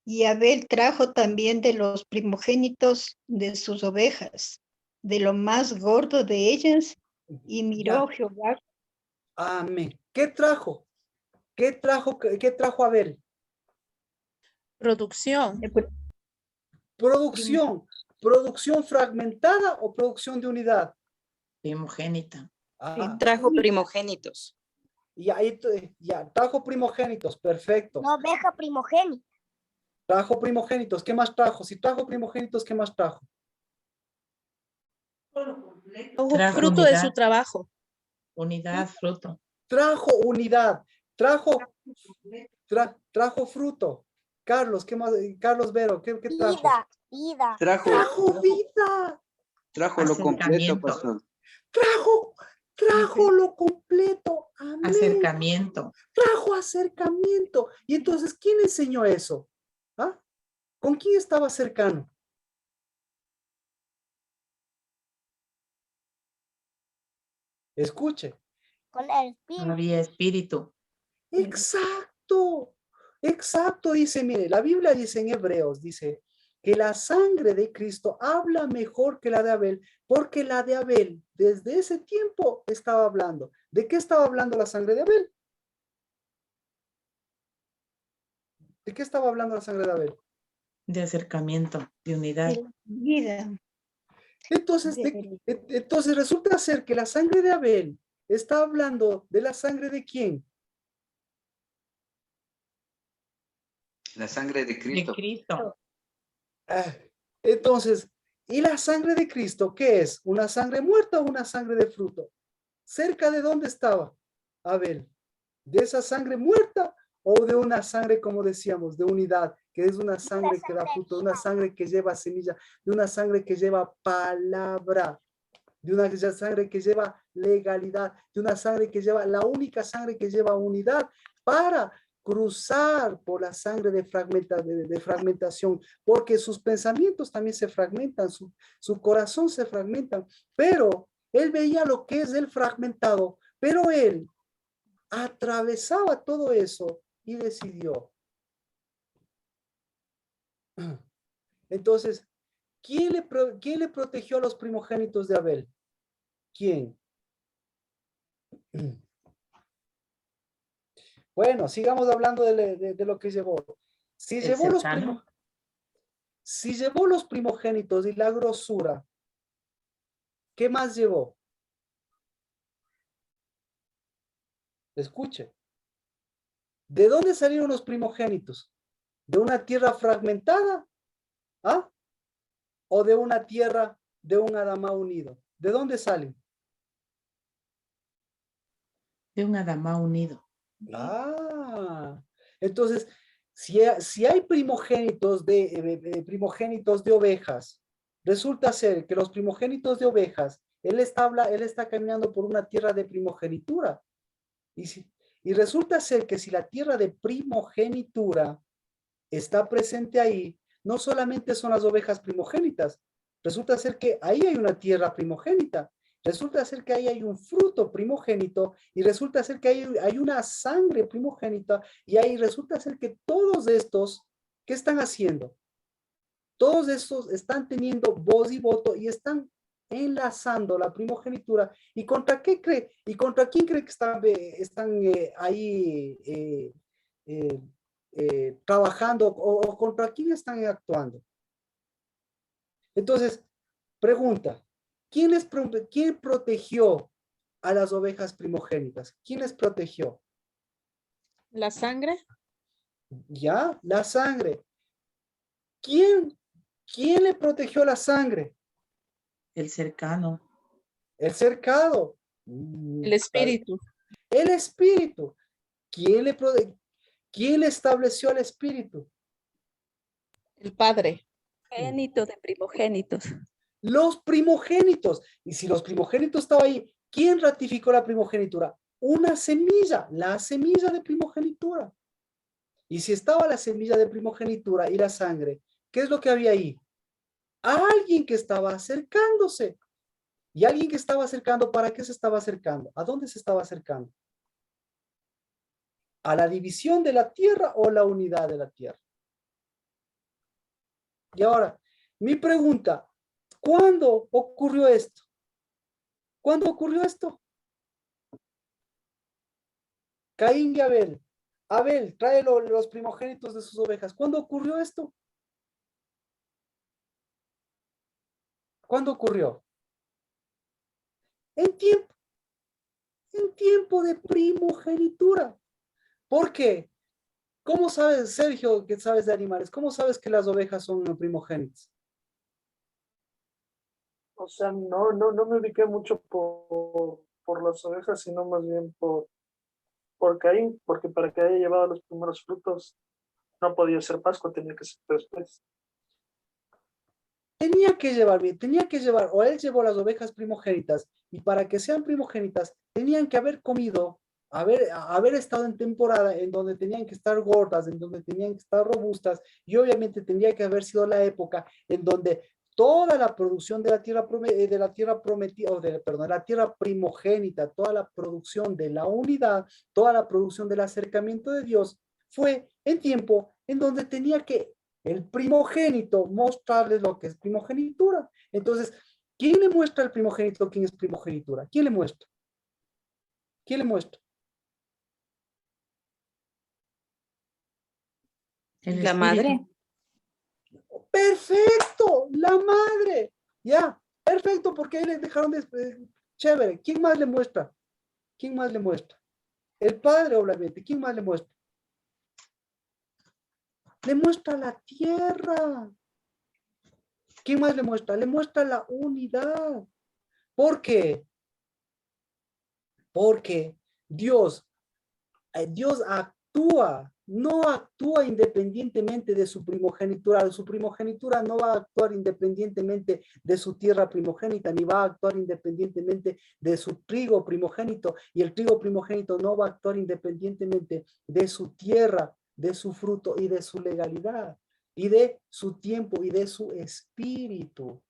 Y Abel trajo también de los primogénitos de sus ovejas, de lo más gordo de ellas, y miró Jehová. Amén. ¿Qué trajo? ¿Qué trajo Abel? Producción. Producción. ¿Producción fragmentada o producción de unidad? Primogénita. Trajo primogénitos. Ya, trajo primogénitos, perfecto. La oveja primogénita. Trajo primogénitos, ¿qué más trajo? Si trajo primogénitos, ¿qué más trajo? Trajo fruto de su trabajo. Unidad, fruto. Trajo unidad, trajo fruto. Carlos, ¿qué más? Carlos Vero, ¿qué trajo? Vida. Trajo vida. Trajo lo completo, pastor. Trajo lo completo. Amén. Acercamiento. Trajo acercamiento. Y entonces, ¿quién enseñó eso? ¿Ah? ¿Con quién estaba cercano? Escuche. Con el espíritu. Había espíritu. Exacto. Exacto, dice, mire, la Biblia dice en Hebreos, dice, que la sangre de Cristo habla mejor que la de Abel, porque la de Abel desde ese tiempo estaba hablando. ¿De qué estaba hablando la sangre de Abel? ¿De qué estaba hablando la sangre de Abel? De acercamiento, de unidad. De la vida. Entonces, entonces resulta ser que la sangre de Abel está hablando de la sangre de ¿quién? La sangre de Cristo. De Cristo. Entonces, ¿y la sangre de Cristo qué es? ¿Una sangre muerta o una sangre de fruto? ¿Cerca de dónde estaba Abel? ¿De esa sangre muerta o de una sangre, como decíamos, de unidad, que es una sangre que da fruto, de una sangre que lleva semilla, de una sangre que lleva palabra, de una sangre que lleva legalidad, de una sangre que lleva, la única sangre que lleva unidad para cruzar por la sangre de fragmentación, porque sus pensamientos también se fragmentan, su corazón se fragmenta, pero él veía lo que es el fragmentado, pero él atravesaba todo eso y decidió. Entonces, ¿quién le protegió a los primogénitos de Abel? ¿Quién? Bueno, sigamos hablando de lo que llevó. Si llevó los primogénitos y la grosura, ¿qué más llevó? Escuche. ¿De dónde salieron los primogénitos? ¿De una tierra fragmentada? ¿Ah? ¿O de una tierra de un Adamá unido? ¿De dónde salen? De un Adamá unido. Entonces, si hay primogénitos de ovejas, resulta ser que los primogénitos de ovejas, él está caminando por una tierra de primogenitura. Y resulta ser que si la tierra de primogenitura está presente ahí, no solamente son las ovejas primogénitas, resulta ser que ahí hay una tierra primogénita. Resulta ser que ahí hay un fruto primogénito y resulta ser que hay una sangre primogénita y ahí resulta ser que todos estos, ¿qué están haciendo? Todos estos están teniendo voz y voto y están enlazando la primogenitura. ¿Y contra qué cree? ¿Y contra quién cree que están ahí trabajando o contra quién están actuando? Entonces, pregunta. ¿Quién protegió a las ovejas primogénitas? ¿Quién les protegió? ¿La sangre? Ya, la sangre. ¿Quién le protegió la sangre? El cercano. El cercado. El espíritu. El espíritu. ¿Quién le estableció el espíritu? El padre. Primogénito de primogénitos. Los primogénitos. Y si los primogénitos estaban ahí, ¿quién ratificó la primogenitura? Una semilla, la semilla de primogenitura. Y si estaba la semilla de primogenitura y la sangre, ¿qué es lo que había ahí? Alguien que estaba acercándose. Y alguien que estaba acercando, ¿para qué se estaba acercando? ¿A dónde se estaba acercando? ¿A la división de la tierra o la unidad de la tierra? Y ahora, mi pregunta, ¿cuándo ocurrió esto? ¿Cuándo ocurrió esto? Caín y Abel. Abel, trae los primogénitos de sus ovejas. ¿Cuándo ocurrió esto? ¿Cuándo ocurrió? En tiempo de primogenitura. ¿Por qué? ¿Cómo sabes, Sergio, que sabes de animales? ¿Cómo sabes que las ovejas son primogénitas? O sea, no me ubiqué mucho por las ovejas, sino más bien por Caín, porque para que haya llevado los primeros frutos no podía ser Pascua, tenía que ser después. Tenía que llevar, o él llevó las ovejas primogénitas, y para que sean primogénitas, tenían que haber comido, haber estado en temporada en donde tenían que estar gordas, en donde tenían que estar robustas, y obviamente tendría que haber sido la época en donde toda la producción de la tierra prometida, perdón, la tierra primogénita, toda la producción de la unidad, toda la producción del acercamiento de Dios, fue en tiempo en donde tenía que el primogénito, mostrarles lo que es primogenitura. Entonces, ¿quién le muestra al primogénito quién es primogenitura? ¿Quién le muestra? ¿Quién le muestra? La madre. Perfecto, la madre. Ya, perfecto, porque ahí les dejaron chévere. ¿Quién más le muestra? ¿Quién más le muestra? El padre, obviamente. ¿Quién más le muestra? Le muestra la tierra. ¿Quién más le muestra? Le muestra la unidad. ¿Por qué? Porque Dios actúa, no actúa independientemente de su primogenitura. Su primogenitura no va a actuar independientemente de su tierra primogénita, ni va a actuar independientemente de su trigo primogénito, y el trigo primogénito no va a actuar independientemente de su tierra, de su fruto y de su legalidad, y de su tiempo y de su espíritu.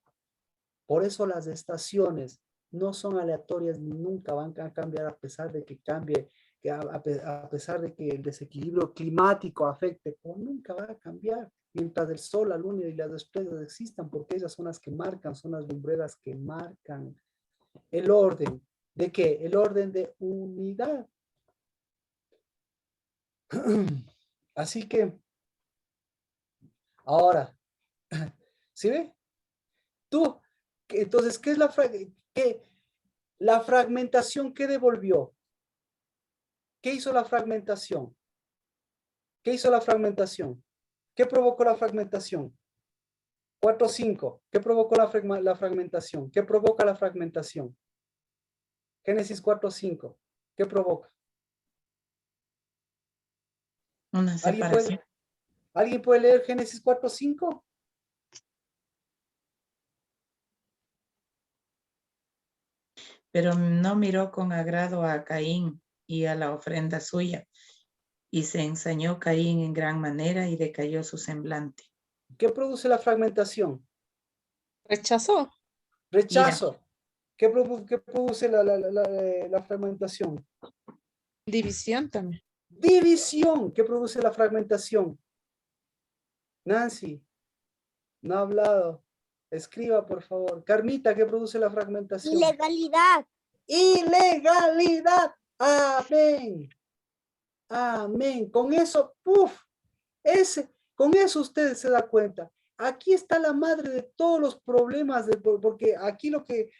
Por eso las estaciones no son aleatorias ni nunca van a cambiar a pesar de que cambie, a pesar de que el desequilibrio climático afecte, o nunca va a cambiar mientras el sol, la luna y las estrellas existan, porque ellas son las que marcan, son las lumbreras que marcan el orden. ¿De qué? El orden de unidad. Así que, ahora, ¿sí ve? Tú, entonces, ¿qué es la fragmentación? ¿Qué devolvió? ¿Qué hizo la fragmentación? ¿Qué hizo la fragmentación? ¿Qué provocó la fragmentación? 4.5. ¿Qué provocó la fragmentación? ¿Qué provoca la fragmentación? Génesis 4.5. ¿Qué provoca? Una separación. ¿Alguien puede leer Génesis 4.5? Pero no miró con agrado a Caín y a la ofrenda suya, y se ensañó Caín en gran manera y decayó su semblante. ¿Qué produce la fragmentación? Rechazó. Rechazo. ¿Qué produce la fragmentación? División también. División. ¿Qué produce la fragmentación? Nancy, no ha hablado. Escriba, por favor. Carmita, ¿qué produce la fragmentación? Ilegalidad. Ilegalidad. Amén. Amén. Con eso, con eso usted se da cuenta. Aquí está la madre de todos los problemas, porque aquí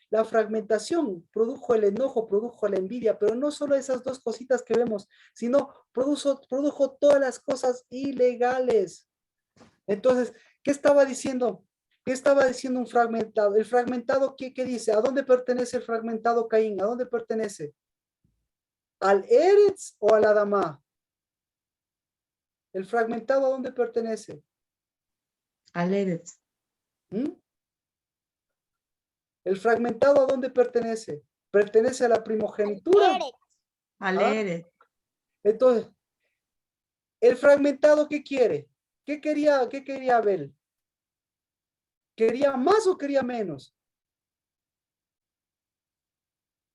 la fragmentación produjo el enojo, produjo la envidia, pero no solo esas dos cositas que vemos, sino produjo todas las cosas ilegales. Entonces, ¿qué estaba diciendo? ¿Qué estaba diciendo un fragmentado? El fragmentado, ¿qué dice? ¿A dónde pertenece el fragmentado Caín? ¿A dónde pertenece? ¿Al Eretz o al Adamá? ¿El fragmentado a dónde pertenece? Al Eretz. ¿El fragmentado a dónde pertenece? ¿Pertenece a la primogenitura? Al Eretz. Entonces, ¿el fragmentado qué quiere? ¿Qué quería Abel? ¿Quería más o quería menos?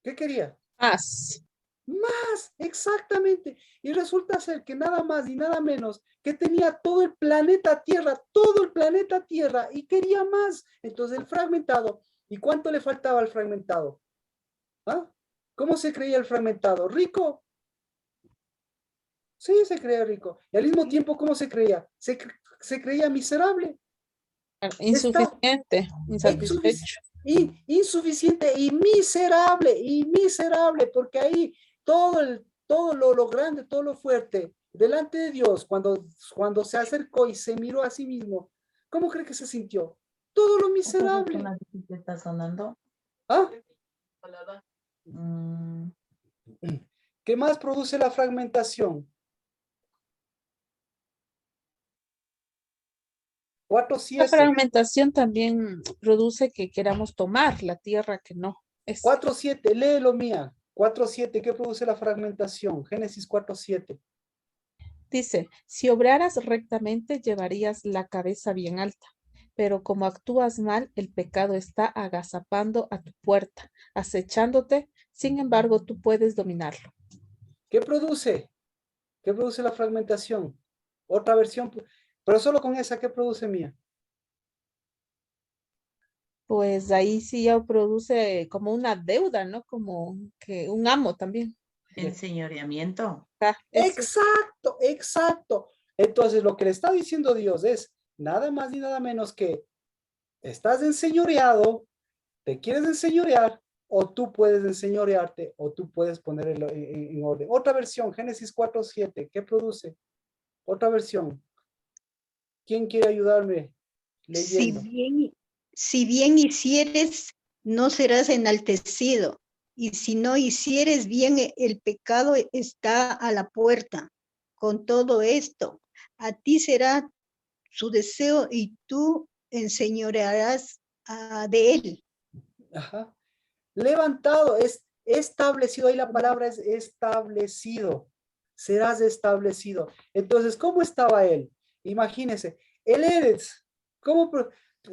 ¿Qué quería? Más. Más, exactamente. Y resulta ser que nada más y nada menos que tenía todo el planeta Tierra y quería más. Entonces el fragmentado, ¿y cuánto le faltaba al fragmentado? ¿Ah? ¿Cómo se creía el fragmentado? ¿Rico? Sí, se creía rico. Y al mismo tiempo, ¿cómo se creía? Se creía miserable. Insuficiente, insatisfecho. Insuficiente y miserable, porque ahí todo lo grande, todo lo fuerte, delante de Dios, cuando se acercó y se miró a sí mismo, ¿cómo cree que se sintió? Todo lo miserable. ¿Qué está sonando? ¿Ah? ¿Qué más produce la fragmentación? 4.7. La fragmentación también produce que queramos tomar la tierra que no es. 4.7, léelo, Mía. 4.7, ¿qué produce la fragmentación? Génesis 4.7. Dice, si obraras rectamente, llevarías la cabeza bien alta, pero como actúas mal, el pecado está agazapando a tu puerta, acechándote, sin embargo, tú puedes dominarlo. ¿Qué produce? ¿Qué produce la fragmentación? Otra versión, Pero solo con esa, ¿qué produce Mía? Pues ahí sí ya produce como una deuda, ¿no? Como que un amo también. Enseñoreamiento. Ah, eso. Exacto, exacto. Entonces lo que le está diciendo Dios es nada más ni nada menos que estás enseñoreado, te quieres enseñorear, o tú puedes enseñorearte, o tú puedes poner en orden. Otra versión, Génesis 4:7, ¿qué produce? Otra versión. ¿Quién quiere ayudarme Si leyendo? bien hicieres, no serás enaltecido. Y si no hicieres bien, el pecado está a la puerta. Con todo esto, a ti será su deseo y tú enseñorearás de él. Ajá. Levantado, es establecido, ahí la palabra es establecido. Serás establecido. Entonces, ¿cómo estaba él? Imagínense, él es, ¿cómo?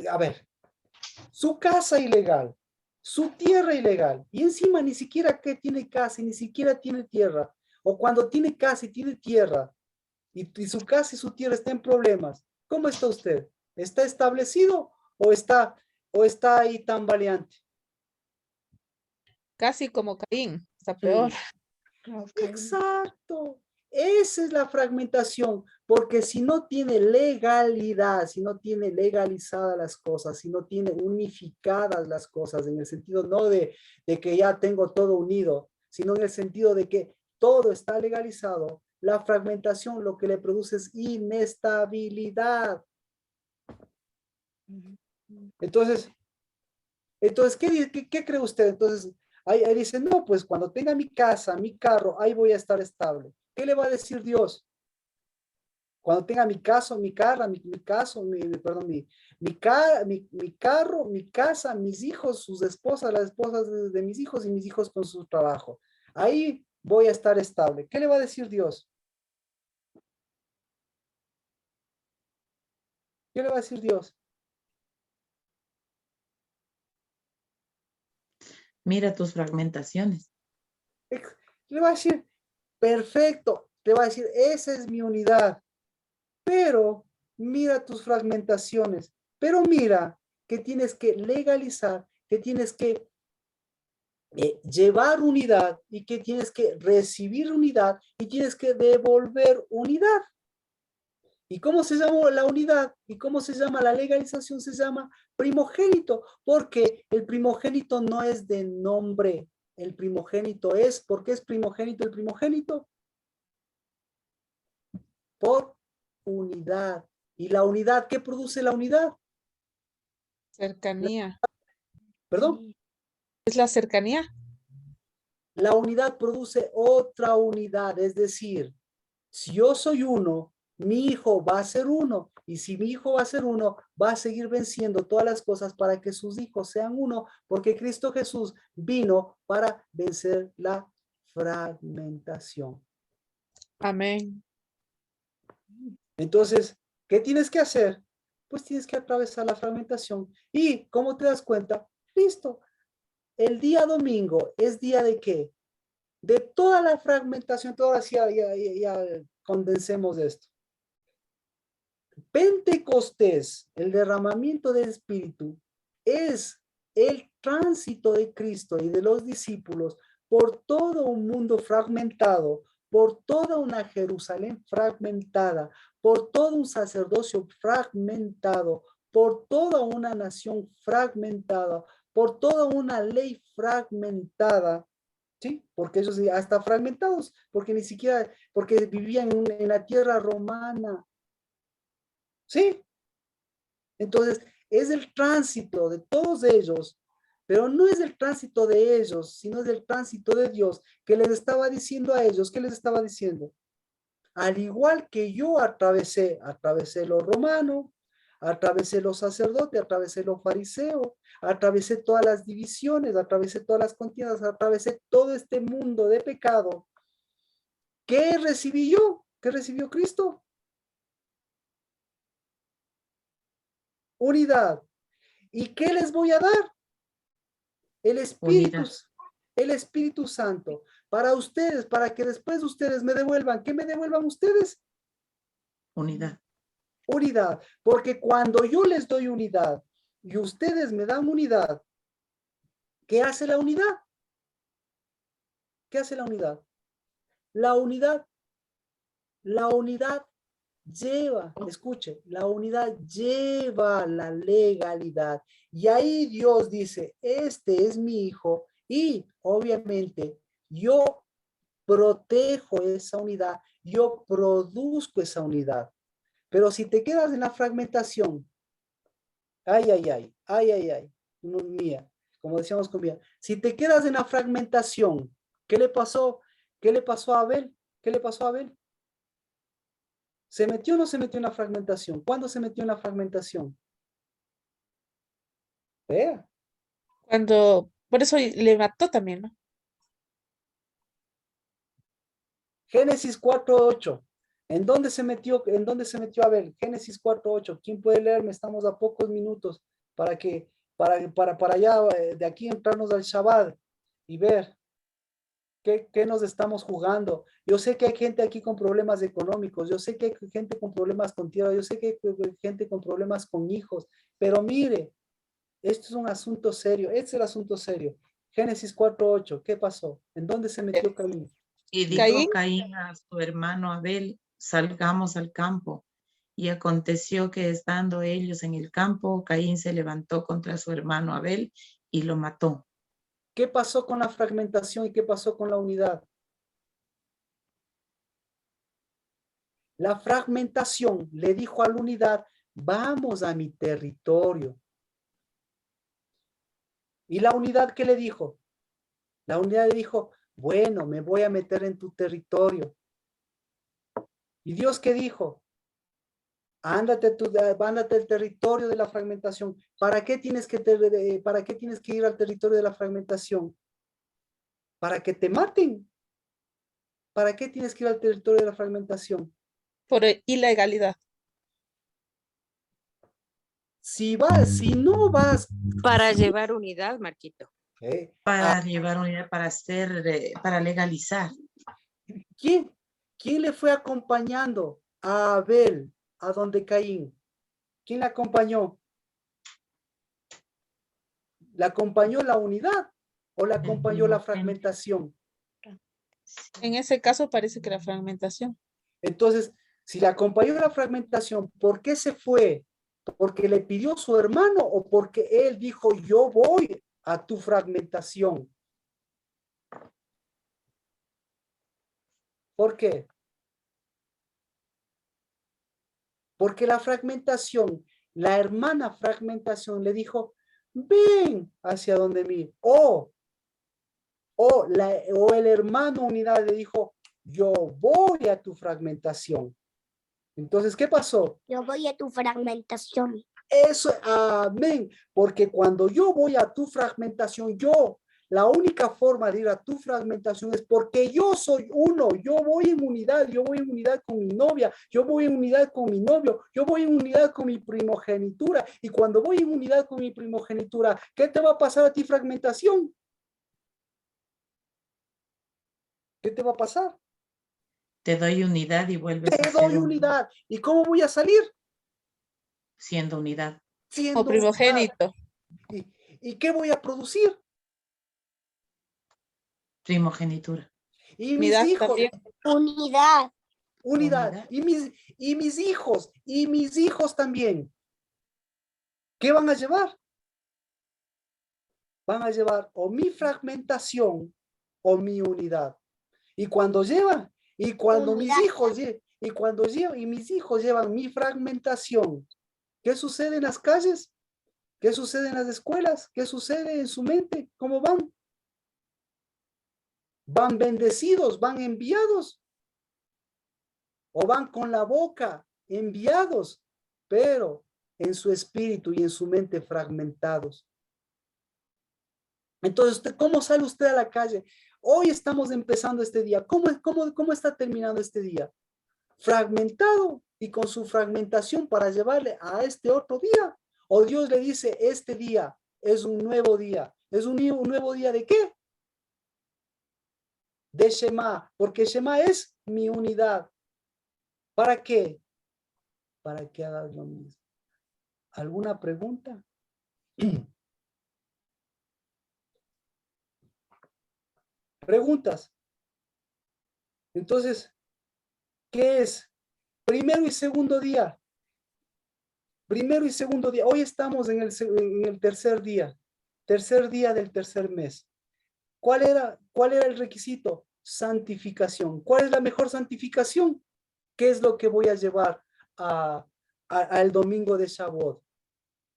A ver, su casa ilegal, su tierra ilegal, y encima ni siquiera que tiene casa, ni siquiera tiene tierra, o cuando tiene casa y tiene tierra, y su casa y su tierra están en problemas, ¿cómo está usted? ¿Está establecido o está ahí tambaleante? Casi como Caín, está peor. Exacto. Esa es la fragmentación, porque si no tiene legalidad, si no tiene legalizadas las cosas, si no tiene unificadas las cosas, en el sentido no de que ya tengo todo unido, sino en el sentido de que todo está legalizado, la fragmentación lo que le produce es inestabilidad. Entonces, ¿qué cree usted? Entonces, ahí dice, no, pues cuando tenga mi casa, mi carro, ahí voy a estar estable. ¿Qué le va a decir Dios? Cuando tenga mi carro, mi carro, mi casa, mis hijos, sus esposas, las esposas de mis hijos y mis hijos con su trabajo. Ahí voy a estar estable. ¿Qué le va a decir Dios? ¿Qué le va a decir Dios? Mira tus fragmentaciones. Le va a decir, perfecto. Le va a decir, esa es mi unidad. Pero mira tus fragmentaciones. Pero mira que tienes que legalizar, que tienes que llevar unidad y que tienes que recibir unidad y tienes que devolver unidad. ¿Y cómo se llama la unidad? ¿Y cómo se llama la legalización? Se llama primogénito, porque el primogénito no es de nombre. El primogénito es, ¿por qué es primogénito el primogénito? Por unidad. ¿Y la unidad? ¿Qué produce la unidad? Cercanía. ¿Perdón? ¿Es la cercanía? La unidad produce otra unidad, es decir, si yo soy uno, mi hijo va a ser uno, y si mi hijo va a ser uno, va a seguir venciendo todas las cosas para que sus hijos sean uno, porque Cristo Jesús vino para vencer la fragmentación. Amén. Entonces, ¿qué tienes que hacer? Pues tienes que atravesar la fragmentación. ¿Y cómo te das cuenta? Listo. El día domingo es día de qué? De toda la fragmentación, toda ya condensemos esto. Pentecostés, el derramamiento del Espíritu, es el tránsito de Cristo y de los discípulos por todo un mundo fragmentado, por toda una Jerusalén fragmentada, por todo un sacerdocio fragmentado, por toda una nación fragmentada, por toda una ley fragmentada. ¿Sí? Porque ellos ya están fragmentados, porque ni siquiera, porque vivían en la tierra romana. ¿Sí? Entonces, es el tránsito de todos ellos, pero no es el tránsito de ellos, sino es el tránsito de Dios, que les estaba diciendo a ellos, ¿qué les estaba diciendo? Al igual que yo atravesé lo romano, atravesé los sacerdotes, atravesé los fariseos, atravesé todas las divisiones, atravesé todas las contiendas, atravesé todo este mundo de pecado. ¿Qué recibí yo? ¿Qué recibió Cristo? Unidad. ¿Y qué les voy a dar? El Espíritu Santo. Para ustedes, para que después ustedes me devuelvan. ¿Qué me devuelvan ustedes? Unidad. Unidad. Porque cuando yo les doy unidad y ustedes me dan unidad, ¿qué hace la unidad? ¿Qué hace la unidad? La unidad lleva, escuche, la unidad lleva la legalidad. Y ahí Dios dice, este es mi hijo y obviamente yo protejo esa unidad, yo produzco esa unidad. Pero si te quedas en la fragmentación, mía, como decíamos con Mía, si te quedas en la fragmentación, ¿qué le pasó? ¿Qué le pasó a Abel? ¿Qué le pasó a Abel? ¿Se metió o no se metió en la fragmentación? ¿Cuándo se metió en la fragmentación? Vea. Por eso le mató también, ¿no? Génesis 4:8. ¿En dónde se metió Abel? Génesis 4:8. ¿Quién puede leerme? Estamos a pocos minutos para ya de aquí entrarnos al Shabbat y ver qué nos estamos jugando. Yo sé que hay gente aquí con problemas económicos, yo sé que hay gente con problemas con tierra, yo sé que hay gente con problemas con hijos, pero mire, esto es un asunto serio, este es el asunto serio. Génesis 4:8, ¿qué pasó? ¿En dónde se metió Caín? Y dijo Caín a su hermano Abel, salgamos al campo. Y aconteció que estando ellos en el campo, Caín se levantó contra su hermano Abel y lo mató. ¿Qué pasó con la fragmentación y qué pasó con la unidad? La fragmentación le dijo a la unidad, vamos a mi territorio. ¿Y la unidad qué le dijo? La unidad le dijo, bueno, me voy a meter en tu territorio. ¿Y Dios qué dijo? Ándate al territorio de la fragmentación. ¿Para qué tienes que ir al territorio de la fragmentación? Para que te maten. ¿Para qué tienes que ir al territorio de la fragmentación? Por ilegalidad. Si no vas. Para llevar unidad, Marquito. Para llevar unidad, para legalizar. ¿Quién le fue acompañando a Abel a donde Caín? ¿Quién le acompañó? ¿La acompañó la unidad o la acompañó la fragmentación? En ese caso parece que la fragmentación. Entonces, si la acompañó la fragmentación, ¿por qué se fue? ¿Porque le pidió su hermano o porque él dijo, yo voy a tu fragmentación? ¿Por qué? Porque la fragmentación, la hermana fragmentación le dijo, ven hacia donde mí. O el hermano unidad le dijo, yo voy a tu fragmentación. Entonces, ¿qué pasó? Yo voy a tu fragmentación. Eso, amén. Porque cuando yo voy a tu fragmentación, la única forma de ir a tu fragmentación es porque yo soy uno, yo voy en unidad con mi novia, yo voy en unidad con mi novio, yo voy en unidad con mi primogenitura. Y cuando voy en unidad con mi primogenitura, ¿qué te va a pasar a ti, fragmentación? ¿Qué te va a pasar? Te doy unidad y vuelves a ser Te doy unidad. ¿Y cómo voy a salir? Siendo unidad. O primogénito. ¿Y qué voy a producir? Primogenitura. Y mis hijos. También. Unidad. Y mis hijos también. ¿Qué van a llevar? Van a llevar o mi fragmentación o mi unidad. Y cuando mis hijos llevan mi fragmentación, ¿qué sucede en las calles? ¿Qué sucede en las escuelas? ¿Qué sucede en su mente? ¿Cómo van? ¿Van bendecidos? ¿Van enviados? ¿O van con la boca enviados, pero en su espíritu y en su mente fragmentados? Entonces, ¿cómo sale usted a la calle? Hoy estamos empezando este día. ¿Cómo está terminando este día? Fragmentado y con su fragmentación para llevarle a este otro día. O Dios le dice, este día es un nuevo día. ¿Es un nuevo día de qué? De Shema, porque Shema es mi unidad. ¿Para qué? para que hagas lo mismo. ¿Alguna pregunta? Preguntas. Entonces, ¿qué es? Primero y segundo día. Primero y segundo día. Hoy estamos en el tercer día. Tercer día del tercer mes. ¿Cuál era el requisito? Santificación. ¿Cuál es la mejor santificación? ¿Qué es lo que voy a llevar al domingo de Shavuot?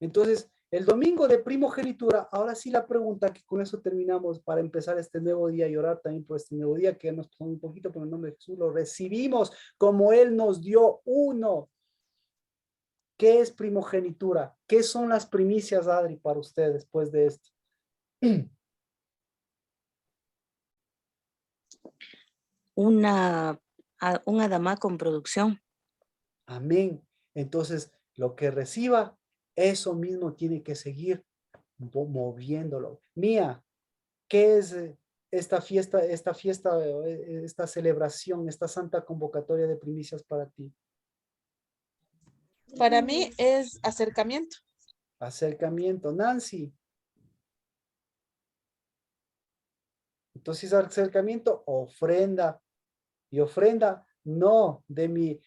Entonces, el domingo de primogenitura, ahora sí la pregunta, que con eso terminamos para empezar este nuevo día y orar también por este nuevo día, que nos pasó un poquito, pero en el nombre de Jesús lo recibimos como Él nos dio uno. ¿Qué es primogenitura? ¿Qué son las primicias, Adri, para usted después de esto? Un Adamá con producción. Amén. Entonces, lo que reciba, eso mismo tiene que seguir moviéndolo. Mía, ¿qué es esta fiesta, esta celebración, esta santa convocatoria de primicias para ti? Para mí es acercamiento. Acercamiento. Nancy. Entonces, acercamiento, ofrenda. Y ofrenda, no de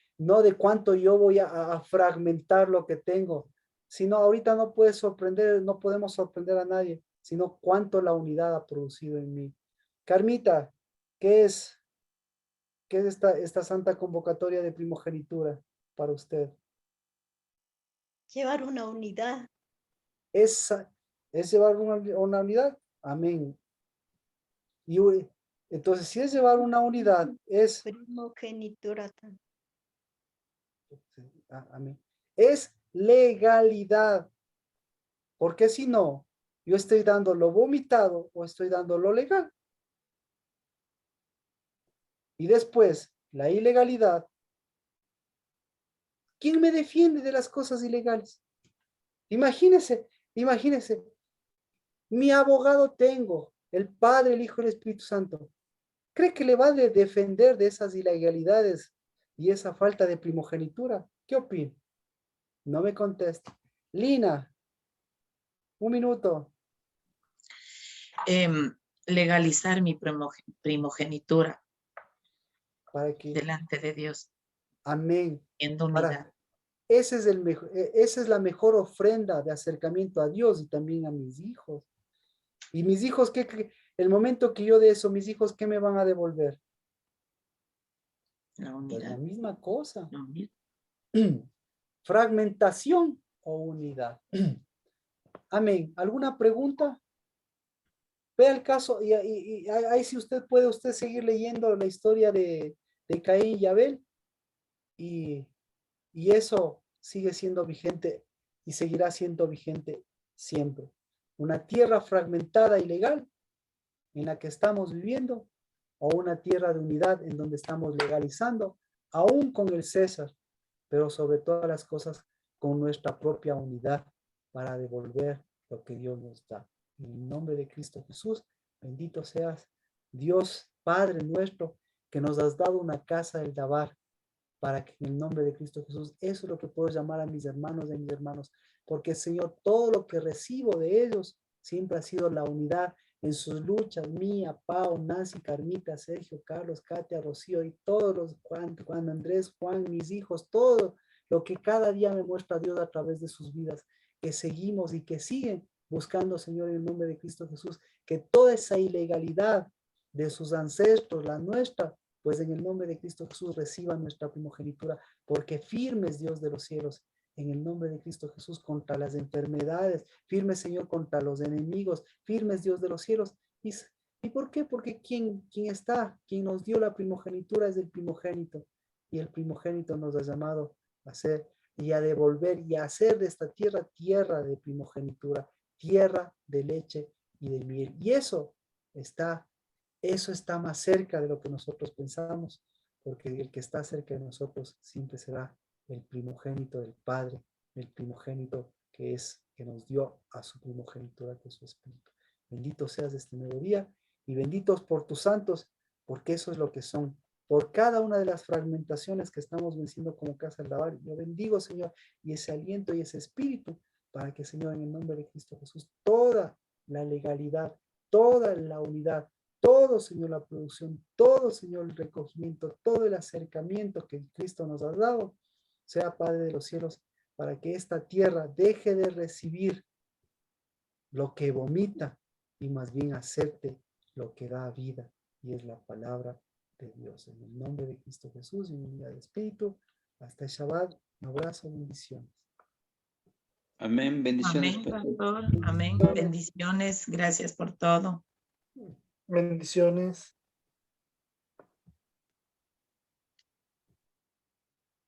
cuánto yo voy a fragmentar lo que tengo, sino ahorita no podemos sorprender a nadie, sino cuánto la unidad ha producido en mí. Carmita, ¿qué es esta santa convocatoria de primogenitura para usted? Llevar una unidad. ¿Es llevar una unidad? Amén. Y entonces, si es llevar una unidad, es... Primogenitura. Amén. Es legalidad. Porque si no, yo estoy dando lo vomitado o estoy dando lo legal. Y después, la ilegalidad. ¿Quién me defiende de las cosas ilegales? Imagínese, mi abogado tengo, el Padre, el Hijo y el Espíritu Santo. ¿Cree que le va a defender de esas ilegalidades y esa falta de primogenitura? ¿Qué opina? No me conteste. Lina, un minuto. Legalizar mi primogenitura ¿Para qué? delante de Dios. Amén. En unidad. Esa es la mejor ofrenda de acercamiento a Dios y también a mis hijos. Y mis hijos, el momento que yo de eso, mis hijos, ¿qué me van a devolver? La unidad. Pues la misma cosa. La unidad. Fragmentación o unidad. Amén. ¿Alguna pregunta? Vea el caso, y ahí si usted puede seguir leyendo la historia de Caín y Abel, y eso sigue siendo vigente y seguirá siendo vigente siempre. Una tierra fragmentada y legal en la que estamos viviendo, o una tierra de unidad en donde estamos legalizando, aún con el César, pero sobre todas las cosas con nuestra propia unidad para devolver lo que Dios nos da. En el nombre de Cristo Jesús, bendito seas, Dios Padre nuestro, que nos has dado una casa del Dabar, para que en el nombre de Cristo Jesús, eso es lo que puedo llamar a mis hermanos y a mis hermanos, porque Señor, todo lo que recibo de ellos siempre ha sido la unidad en sus luchas, mía, Pau, Nancy, Carmita, Sergio, Carlos, Katia, Rocío y todos los, Juan, Andrés, Juan, mis hijos, todo lo que cada día me muestra Dios a través de sus vidas, que seguimos y que siguen buscando, Señor, en el nombre de Cristo Jesús, que toda esa ilegalidad de sus ancestros, la nuestra, pues en el nombre de Cristo Jesús reciba nuestra primogenitura, porque firmes, Dios de los cielos, en el nombre de Cristo Jesús, contra las enfermedades, firmes, Señor, contra los enemigos, firmes, Dios de los cielos. ¿Y por qué? Porque quien nos dio la primogenitura es el primogénito, y el primogénito nos ha llamado a hacer y a devolver y a hacer de esta tierra, tierra de primogenitura, tierra de leche y de miel. Y eso está más cerca de lo que nosotros pensamos, porque el que está cerca de nosotros siempre será el primogénito del Padre, el primogénito que nos dio a su primogenitura, que es su Espíritu. Bendito seas este nuevo día y benditos por tus santos, porque eso es lo que son, por cada una de las fragmentaciones que estamos venciendo como casa del Dabar. Yo bendigo, Señor, y ese aliento y ese espíritu para que, Señor, en el nombre de Cristo Jesús, toda la legalidad, toda la unidad, todo, Señor, la producción, todo, Señor, el recogimiento, todo el acercamiento que Cristo nos ha dado, sea Padre de los cielos, para que esta tierra deje de recibir lo que vomita y más bien acepte lo que da vida, y es la palabra de Dios. En el nombre de Cristo Jesús y en unidad de Espíritu, hasta el Shabbat, un abrazo, bendiciones. Amén, bendiciones. Amén, pastor. Amén. Bendiciones. Gracias por todo. Bendiciones.